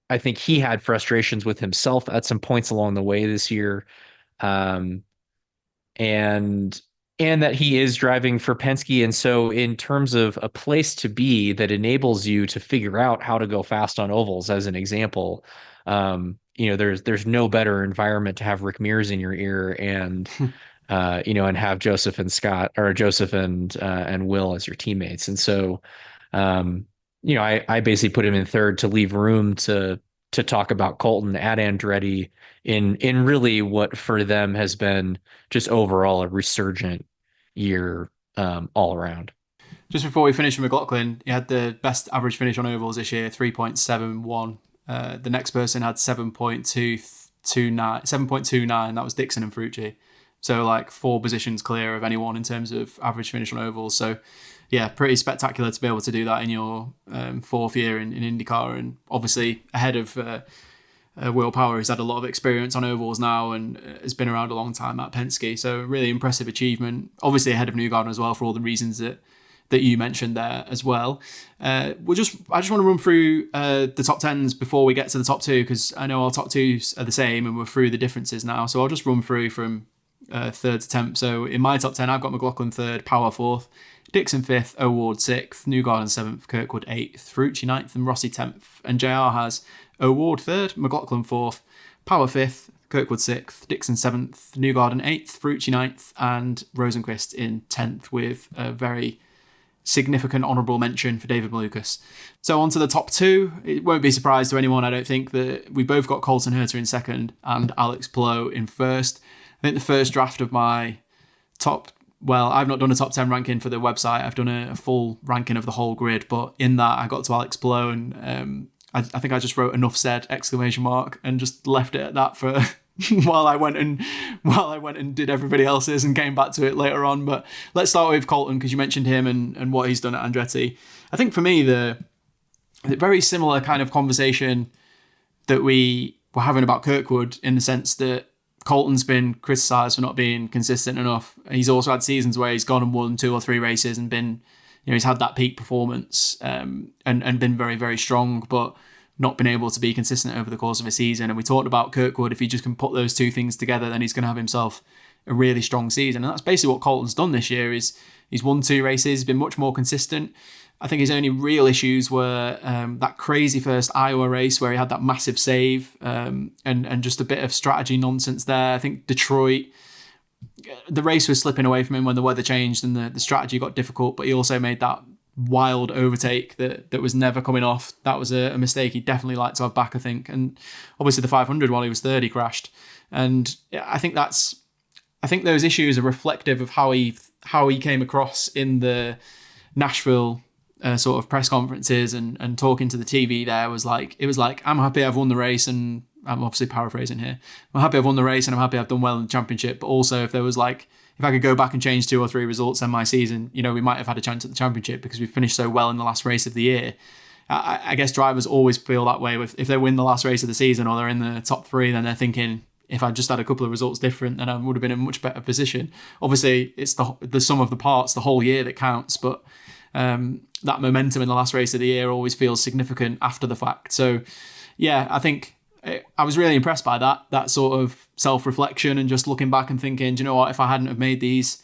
I think he had frustrations with himself at some points along the way this year. And that he is driving for Penske. And so in terms of a place to be that enables you to figure out how to go fast on ovals, as an example, there's no better environment to have Rick Mears in your ear and, and have Joseph and Scott, or Joseph and Will as your teammates. And so, I basically put him in third to leave room to talk about Colton at Andretti in really what for them has been just overall a resurgent year all around. Just before we finish with McLaughlin, he had the best average finish on ovals this year, 3.71. The next person had 7.29. That was Dixon and Ferrucci. So like 4 positions clear of anyone in terms of average finish on ovals. So yeah, pretty spectacular to be able to do that in your 4th year in IndyCar, and obviously ahead of Will Power, who's had a lot of experience on ovals now and has been around a long time at Penske. So really impressive achievement. Obviously ahead of Newgarden as well, for all the reasons that you mentioned there as well. I just want to run through the top 10s before we get to the top 2, because I know our top 2s are the same and we're through the differences now. So I'll just run through from 3rd to 10th. So in my top 10, I've got McLaughlin 3rd, Power 4th, Dixon 5th, O'Ward 6th, Newgarden 7th, Kirkwood 8th, Ferrucci 9th, and Rossi 10th. And JR has O'Ward 3rd, McLaughlin 4th, Power 5th, Kirkwood 6th, Dixon 7th, Newgarden 8th, Ferrucci 9th, and Rosenqvist in 10th, with a very significant honourable mention for David Malukas. So on to the top two. It won't be a surprise to anyone, I don't think, that we both got Colton Herta in second and Alex Palou in first. I think the first draft of my I've not done a top 10 ranking for the website. I've done a full ranking of the whole grid, but in that I got to Alex Palou, and I think I just wrote "enough said!" and just left it at that for while I went and did everybody else's and came back to it later on. But let's start with Colton, because you mentioned him and what he's done at Andretti. I think for me, the very similar kind of conversation that we were having about Kirkwood, in the sense that Colton's been criticised for not being consistent enough. He's also had seasons where he's gone and won 2 or 3 races and been, he's had that peak performance and been very, very strong, but not been able to be consistent over the course of a season. And we talked about Kirkwood, if he just can put those two things together, then he's going to have himself a really strong season. And that's basically what Colton's done this year. Is he's won 2 races, been much more consistent. I think his only real issues were that crazy first Iowa race where he had that massive save and just a bit of strategy nonsense there. I think Detroit, the race was slipping away from him when the weather changed and the strategy got difficult, but he also made that wild overtake that was never coming off. That was a mistake he'd definitely like to have back, I think. And obviously the 500 while he was third, he crashed. And I think those issues are reflective of how he came across in the Nashville sort of press conferences and talking to the TV there. It was like, I'm happy I've won the race, and I'm obviously paraphrasing here. I'm happy I've won the race and I'm happy I've done well in the championship. But also if I could go back and change 2 or 3 results in my season, we might have had a chance at the championship because we finished so well in the last race of the year. I guess drivers always feel that way. If they win the last race of the season or they're in the top 3, then they're thinking, if I just had a couple of results different, then I would have been in a much better position. Obviously, it's the sum of the parts, the whole year that counts, but that momentum in the last race of the year always feels significant after the fact. So, yeah, I think I was really impressed by that sort of self-reflection and just looking back and thinking, do you know what, if I hadn't have made these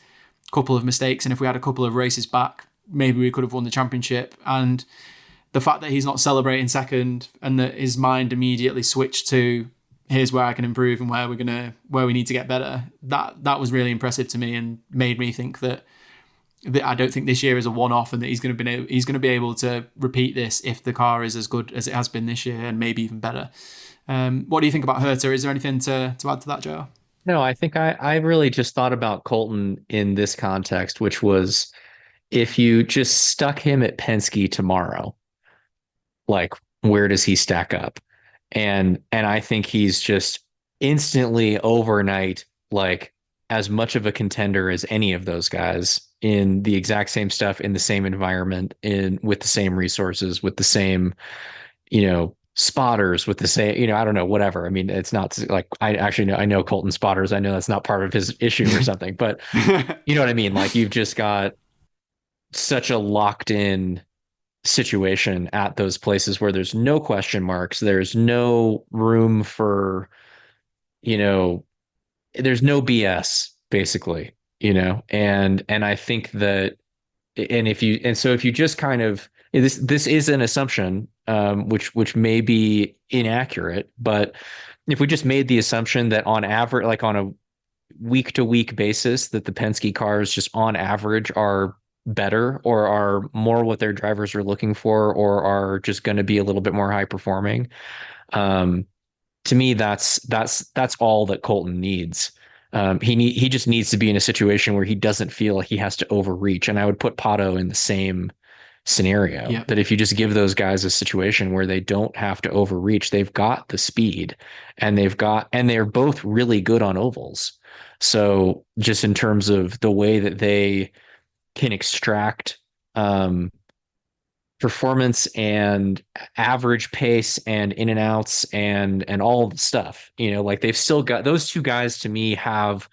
couple of mistakes and if we had a couple of races back, maybe we could have won the championship. And the fact that he's not celebrating second and that his mind immediately switched to, here's where I can improve and where we need to get better, that was really impressive to me and made me think that I don't think this year is a one-off and that he's going to be able to repeat this if the car is as good as it has been this year and maybe even better. What do you think about Herta? Is there anything to add to that, Joe? No, I think I really just thought about Colton in this context, which was if you just stuck him at Penske tomorrow, like where does he stack up? And I think he's just instantly overnight, like as much of a contender as any of those guys in the exact same stuff, in the same environment, with the same resources, with the same, spotters, with the same, I don't know, whatever. I mean, it's not like I know Colton spotters. I know that's not part of his issue or something, but you know what I mean? Like you've just got such a locked in situation at those places where there's no question marks. There's no room for, there's no BS basically, and I think that, so if you just kind of, this is an assumption, which may be inaccurate, but if we just made the assumption that on average, like on a week to week basis, that the Penske cars just on average are better or are more what their drivers are looking for, or are just going to be a little bit more high performing. To me, that's all that Colton needs. He just needs to be in a situation where he doesn't feel like he has to overreach. And I would put Pato in the same scenario, that if you just give those guys a situation where they don't have to overreach, they've got the speed and they're both really good on ovals. So just in terms of the way that they can extract performance and average pace and in and outs and all the stuff, like they've still got those two guys to me have,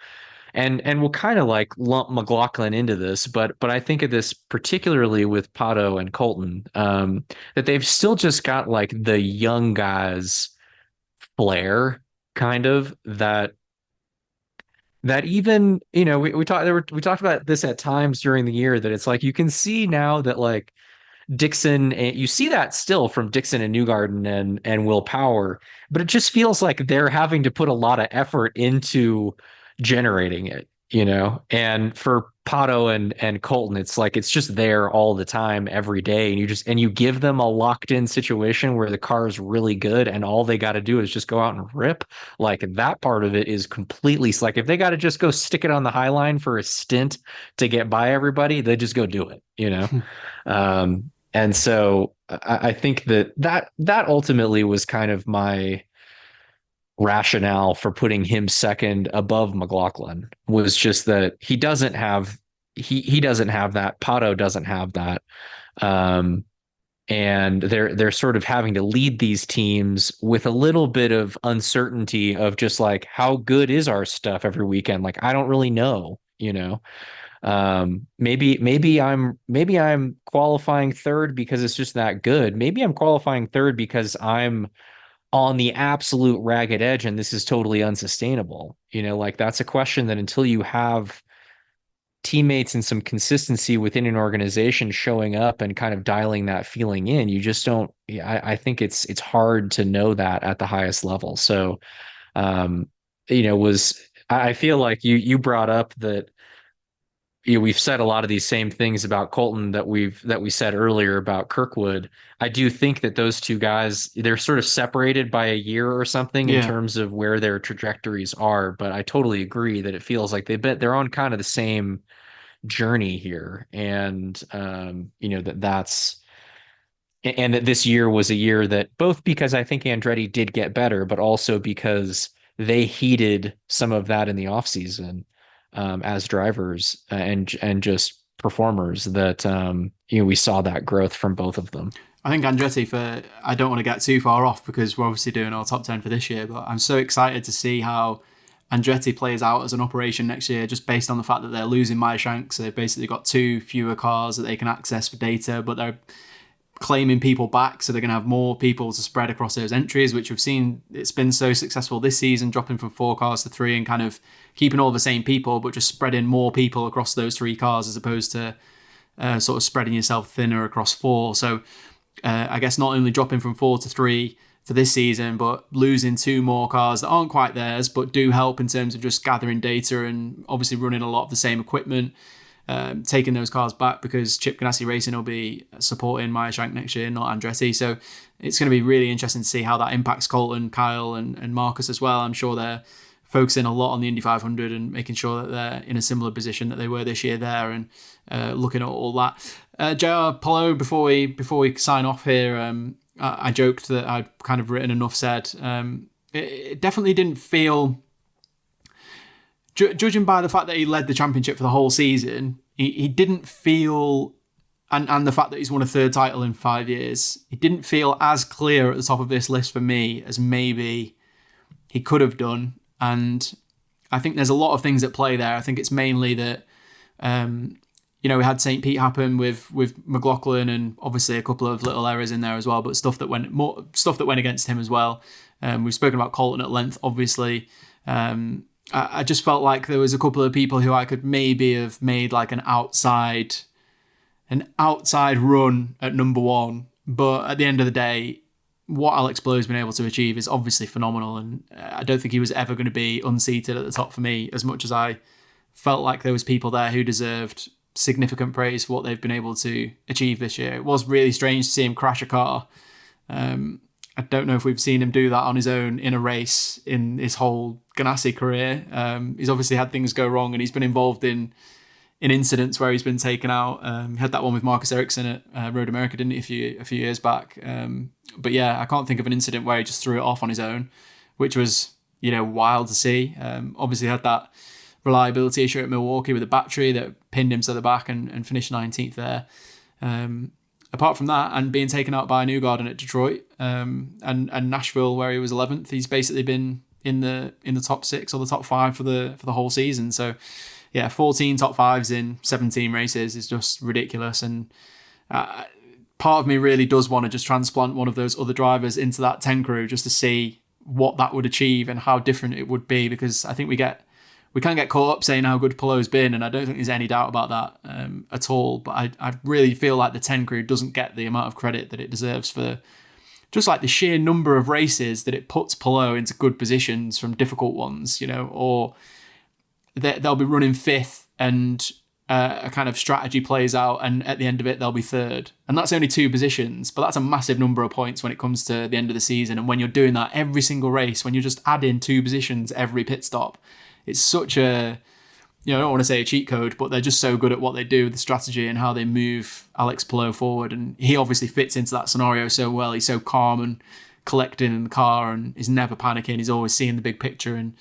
and we'll kind of like lump McLaughlin into this, but I think of this particularly with Pato and Colton, that they've still just got like the young guys flair, kind of that even, we talked about this at times during the year, that it's like you can see now that like Dixon, you see that still from Dixon and Newgarden and Will Power, but it just feels like they're having to put a lot of effort into generating it. and for Pato and Colton, it's like, it's just there all the time, every day. And you give them a locked in situation where the car is really good and all they got to do is just go out and rip. Like, that part of it is completely, like, if they got to just go stick it on the high line for a stint to get by everybody, they just go do it, And so I think that ultimately was kind of my rationale for putting him second above McLaughlin, was just that he doesn't have that. Pato doesn't have that. And they're sort of having to lead these teams with a little bit of uncertainty of just like, how good is our stuff every weekend? Like, I don't really know, maybe I'm qualifying third because it's just that good. Maybe I'm qualifying third because I'm on the absolute ragged edge and this is totally unsustainable. Like, that's a question that until you have teammates and some consistency within an organization showing up and kind of dialing that feeling in, you just don't. I think it's hard to know that at the highest level. So, I feel like you brought up that we've said a lot of these same things about Colton that we said earlier about Kirkwood. I do think that those two guys, they're sort of separated by a year or something in terms of where their trajectories are. But I totally agree that it feels like they're on kind of the same journey here. And, that this year was a year that, both because I think Andretti did get better, but also because they heeded some of that in the off season. As drivers and just performers, that we saw that growth from both of them. I think Andretti, I don't want to get too far off because we're obviously doing our top 10 for this year, but I'm so excited to see how Andretti plays out as an operation next year, just based on the fact that they're losing Meyershank. So they've basically got 2 fewer cars that they can access for data, but they're claiming people back, so they're going to have more people to spread across those entries, which we've seen. It's been so successful this season, dropping from 4 cars to 3 and kind of keeping all the same people, but just spreading more people across those 3 cars as opposed to sort of spreading yourself thinner across 4. So I guess not only dropping from 4 to 3 for this season, but losing 2 more cars that aren't quite theirs, but do help in terms of just gathering data and obviously running a lot of the same equipment. Taking those cars back, because Chip Ganassi Racing will be supporting Meyershank next year, not Andretti. So it's going to be really interesting to see how that impacts Colton, Kyle, and Marcus as well. I'm sure they're focusing a lot on the Indy 500 and making sure that they're in a similar position that they were this year there, and looking at all that. JR, Pato, before we sign off here, I joked that I'd kind of written enough said. It definitely didn't feel... Judging by the fact that he led the championship for the whole season, he didn't feel, and the fact that he's won a 3rd title in 5 years, he didn't feel as clear at the top of this list for me as maybe he could have done. And I think there's a lot of things at play there. I think it's mainly that, we had St. Pete happen with McLaughlin, and obviously a couple of little errors in there as well, but stuff that went against him as well. We've spoken about Colton at length, obviously. I just felt like there was a couple of people who I could maybe have made like an outside run at number 1. But at the end of the day, what Alex Blow's been able to achieve is obviously phenomenal. And I don't think he was ever going to be unseated at the top for me, as much as I felt like there was people there who deserved significant praise for what they've been able to achieve this year. It was really strange to see him crash a car. I don't know if we've seen him do that on his own in a race in his whole Ganassi career. He's obviously had things go wrong, and he's been involved in incidents where he's been taken out. He had that one with Marcus Ericsson at Road America, didn't he, a few years back? But yeah, I can't think of an incident where he just threw it off on his own, which was, wild to see. Obviously had that reliability issue at Milwaukee with the battery that pinned him to the back and finished 19th there. Apart from that, and being taken out by Newgarden at Detroit, and Nashville where he was 11th, he's basically been in the top 6 or the top 5 for the whole season. So yeah, 14 top 5s in 17 races is just ridiculous. And part of me really does want to just transplant one of those other drivers into that 10 crew just to see what that would achieve and how different it would be, because I think we can get caught up saying how good Polo's been, and I don't think there's any doubt about that at all. But I really feel like the 10 crew doesn't get the amount of credit that it deserves for just like the sheer number of races that it puts Polo into good positions from difficult ones, or they'll be running fifth and a kind of strategy plays out, and at the end of it, they'll be third. And that's only 2 positions, but that's a massive number of points when it comes to the end of the season. And when you're doing that every single race, when you're just adding 2 positions every pit stop, it's such a, I don't want to say a cheat code, but they're just so good at what they do, the strategy and how they move Alex Palou forward. And he obviously fits into that scenario so well. He's so calm and collected in the car and is never panicking. He's always seeing the big picture. And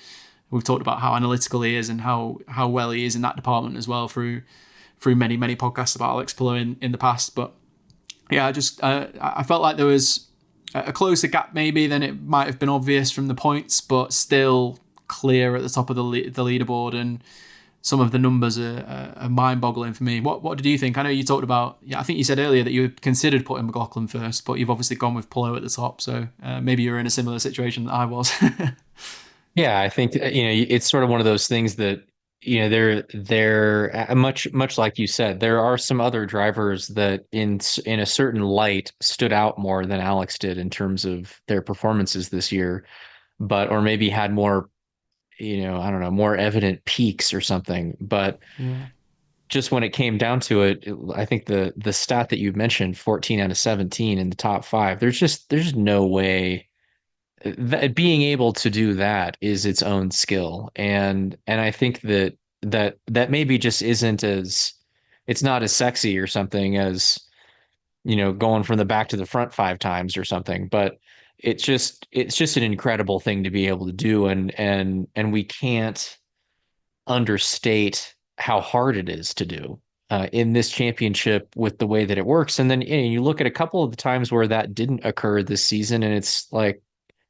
we've talked about how analytical he is and how well he is in that department as well through many, many podcasts about Alex Palou in the past. But yeah, I felt like there was a closer gap maybe than it might have been obvious from the points, but still clear at the top of the leaderboard. And some of the numbers are mind-boggling for me. What did you think? I know you talked about, I think you said earlier that you considered putting McLaughlin first, but you've obviously gone with Palou at the top. So maybe you're in a similar situation that I was. Yeah, I think it's sort of one of those things that they're much like you said. There are some other drivers that in a certain light stood out more than Alex did in terms of their performances this year, or maybe had more, I don't know, more evident peaks or something. But just when it came down to it, I think the stat that you mentioned, 14 out of 17 in the top 5, there's no way that being able to do that is its own skill. And I think that maybe just isn't it's not as sexy or something as, going from the back to the front 5 times or something, but it's just an incredible thing to be able to do. And we can't understate how hard it is to do in this championship with the way that it works. And then you look at a couple of the times where that didn't occur this season, and it's like,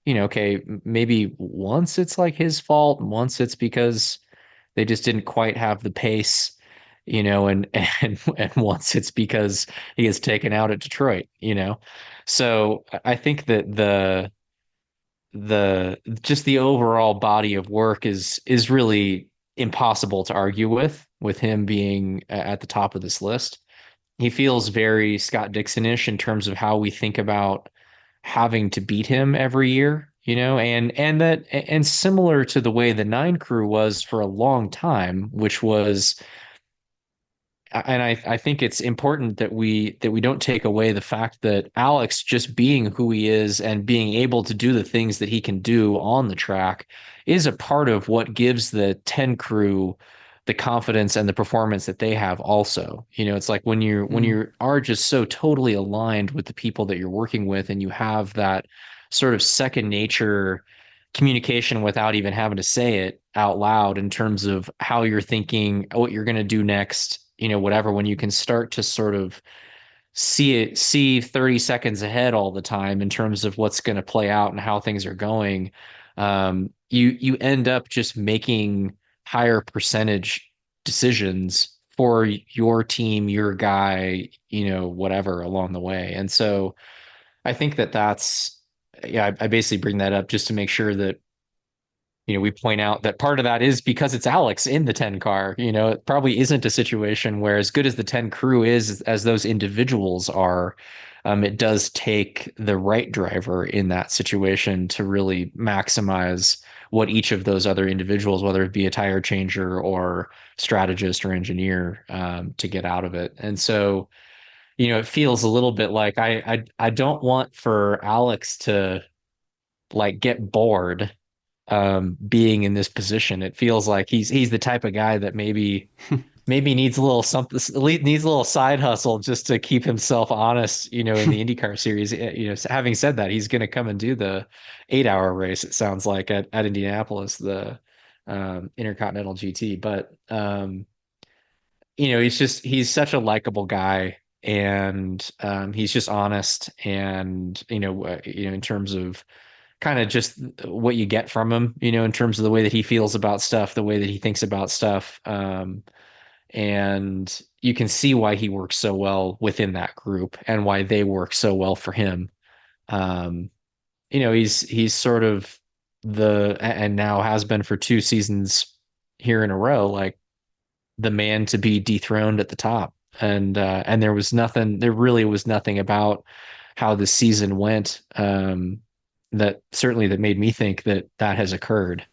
okay, maybe once it's like his fault, and once it's because they just didn't quite have the pace, and once it's because he gets taken out at Detroit, So I think that just the overall body of work is really impossible to argue with him being at the top of this list. He feels very Scott Dixon-ish in terms of how we think about having to beat him every year, and similar to the way the 9 crew was for a long time, which was, and I think it's important that we don't take away the fact that Alex just being who he is and being able to do the things that he can do on the track is a part of what gives the 10 crew the confidence and the performance that they have also. It's like when you are just so totally aligned with the people that you're working with, and you have that sort of second nature communication without even having to say it out loud in terms of how you're thinking, what you're going to do next, whatever, when you can start to sort of see 30 seconds ahead all the time in terms of what's going to play out and how things are going, you end up just making higher percentage decisions for your team, your guy, whatever along the way. And so I think that's, I basically bring that up just to make sure that, we point out that part of that is because it's Alex in the 10 car. It probably isn't a situation where, as good as the 10 crew is, as those individuals are, it does take the right driver in that situation to really maximize what each of those other individuals, whether it be a tire changer or strategist or engineer, to get out of it. And so, it feels a little bit like I don't want for Alex to like get bored being in this position. It feels like he's the type of guy that maybe needs a little something, needs a little side hustle just to keep himself honest, in the IndyCar series. Having said that, he's going to come and do the 8-hour race, it sounds like, at Indianapolis, the Intercontinental GT. But he's such a likable guy, and he's just honest, and in terms of kind of just what you get from him, in terms of the way that he feels about stuff, the way that he thinks about stuff. And you can see why he works so well within that group and why they work so well for him. He's sort of and now has been for 2 seasons here in a row, like the man to be dethroned at the top. And there really was nothing about how the season went, that made me think that has occurred.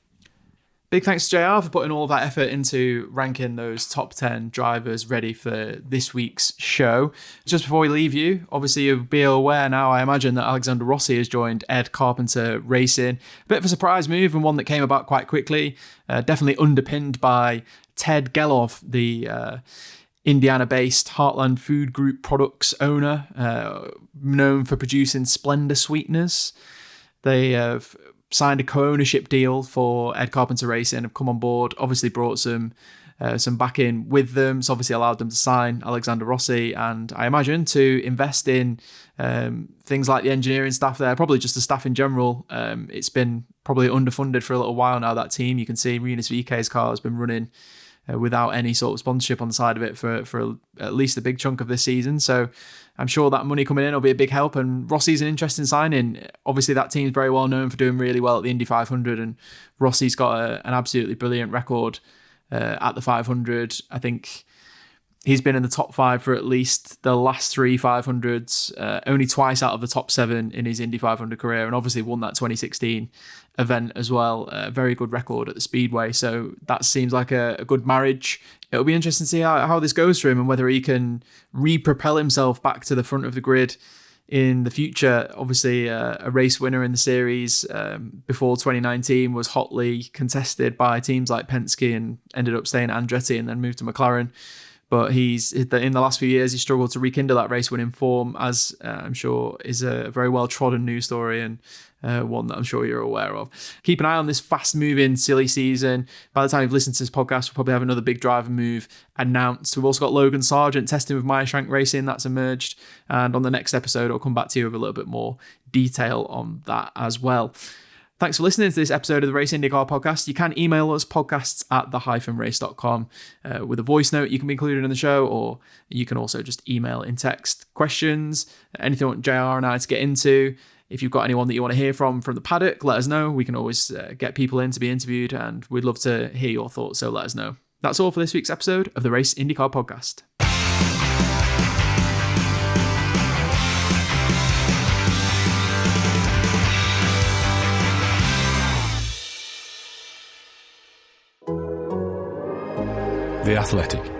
Big thanks to JR for putting all that effort into ranking those top 10 drivers ready for this week's show. Just before we leave you, obviously you'll be aware now, I imagine, that Alexander Rossi has joined Ed Carpenter Racing. A bit of a surprise move and one that came about quite quickly, definitely underpinned by Ted Gelov, the Indiana-based Heartland Food Group products owner, known for producing Splendor sweeteners. They have signed a co-ownership deal for Ed Carpenter Racing, have come on board, obviously brought some backing with them. It's obviously allowed them to sign Alexander Rossi, and I imagine to invest in things like the engineering staff there, probably just the staff in general. It's been probably underfunded for a little while now, that team. You can see Rinus VK's car has been running without any sort of sponsorship on the side of it for at least a big chunk of this season. So I'm sure that money coming in will be a big help, and Rossi's an interesting signing. Obviously, that team's very well known for doing really well at the Indy 500, and Rossi's got an absolutely brilliant record at the 500. I think he's been in the top 5 for at least the last 3 500s, only twice out of the top 7 in his Indy 500 career, and obviously won that 2016 event as well. A very good record at the Speedway, so that seems like a good marriage. It'll be interesting to see how this goes for him and whether he can re-propel himself back to the front of the grid in the future. Obviously, a race winner in the series before 2019 was hotly contested by teams like Penske and ended up staying at Andretti and then moved to McLaren. But he's in the last few years, he struggled to rekindle that race-winning form, as I'm sure is a very well-trodden news story and one that I'm sure you're aware of. Keep an eye on this fast-moving, silly season. By the time you've listened to this podcast, we'll probably have another big driver move announced. We've also got Logan Sargent testing with Meyershank Racing. That's emerged. And on the next episode, I'll come back to you with a little bit more detail on that as well. Thanks for listening to this episode of the Race IndyCar Podcast. You can email us, podcasts@the-race.com, with a voice note you can be included in the show, or you can also just email in text questions, anything you want JR and I to get into. If you've got anyone that you want to hear from the paddock, let us know. We can always get people in to be interviewed, and we'd love to hear your thoughts, so let us know. That's all for this week's episode of the Race IndyCar Podcast. The Athletic.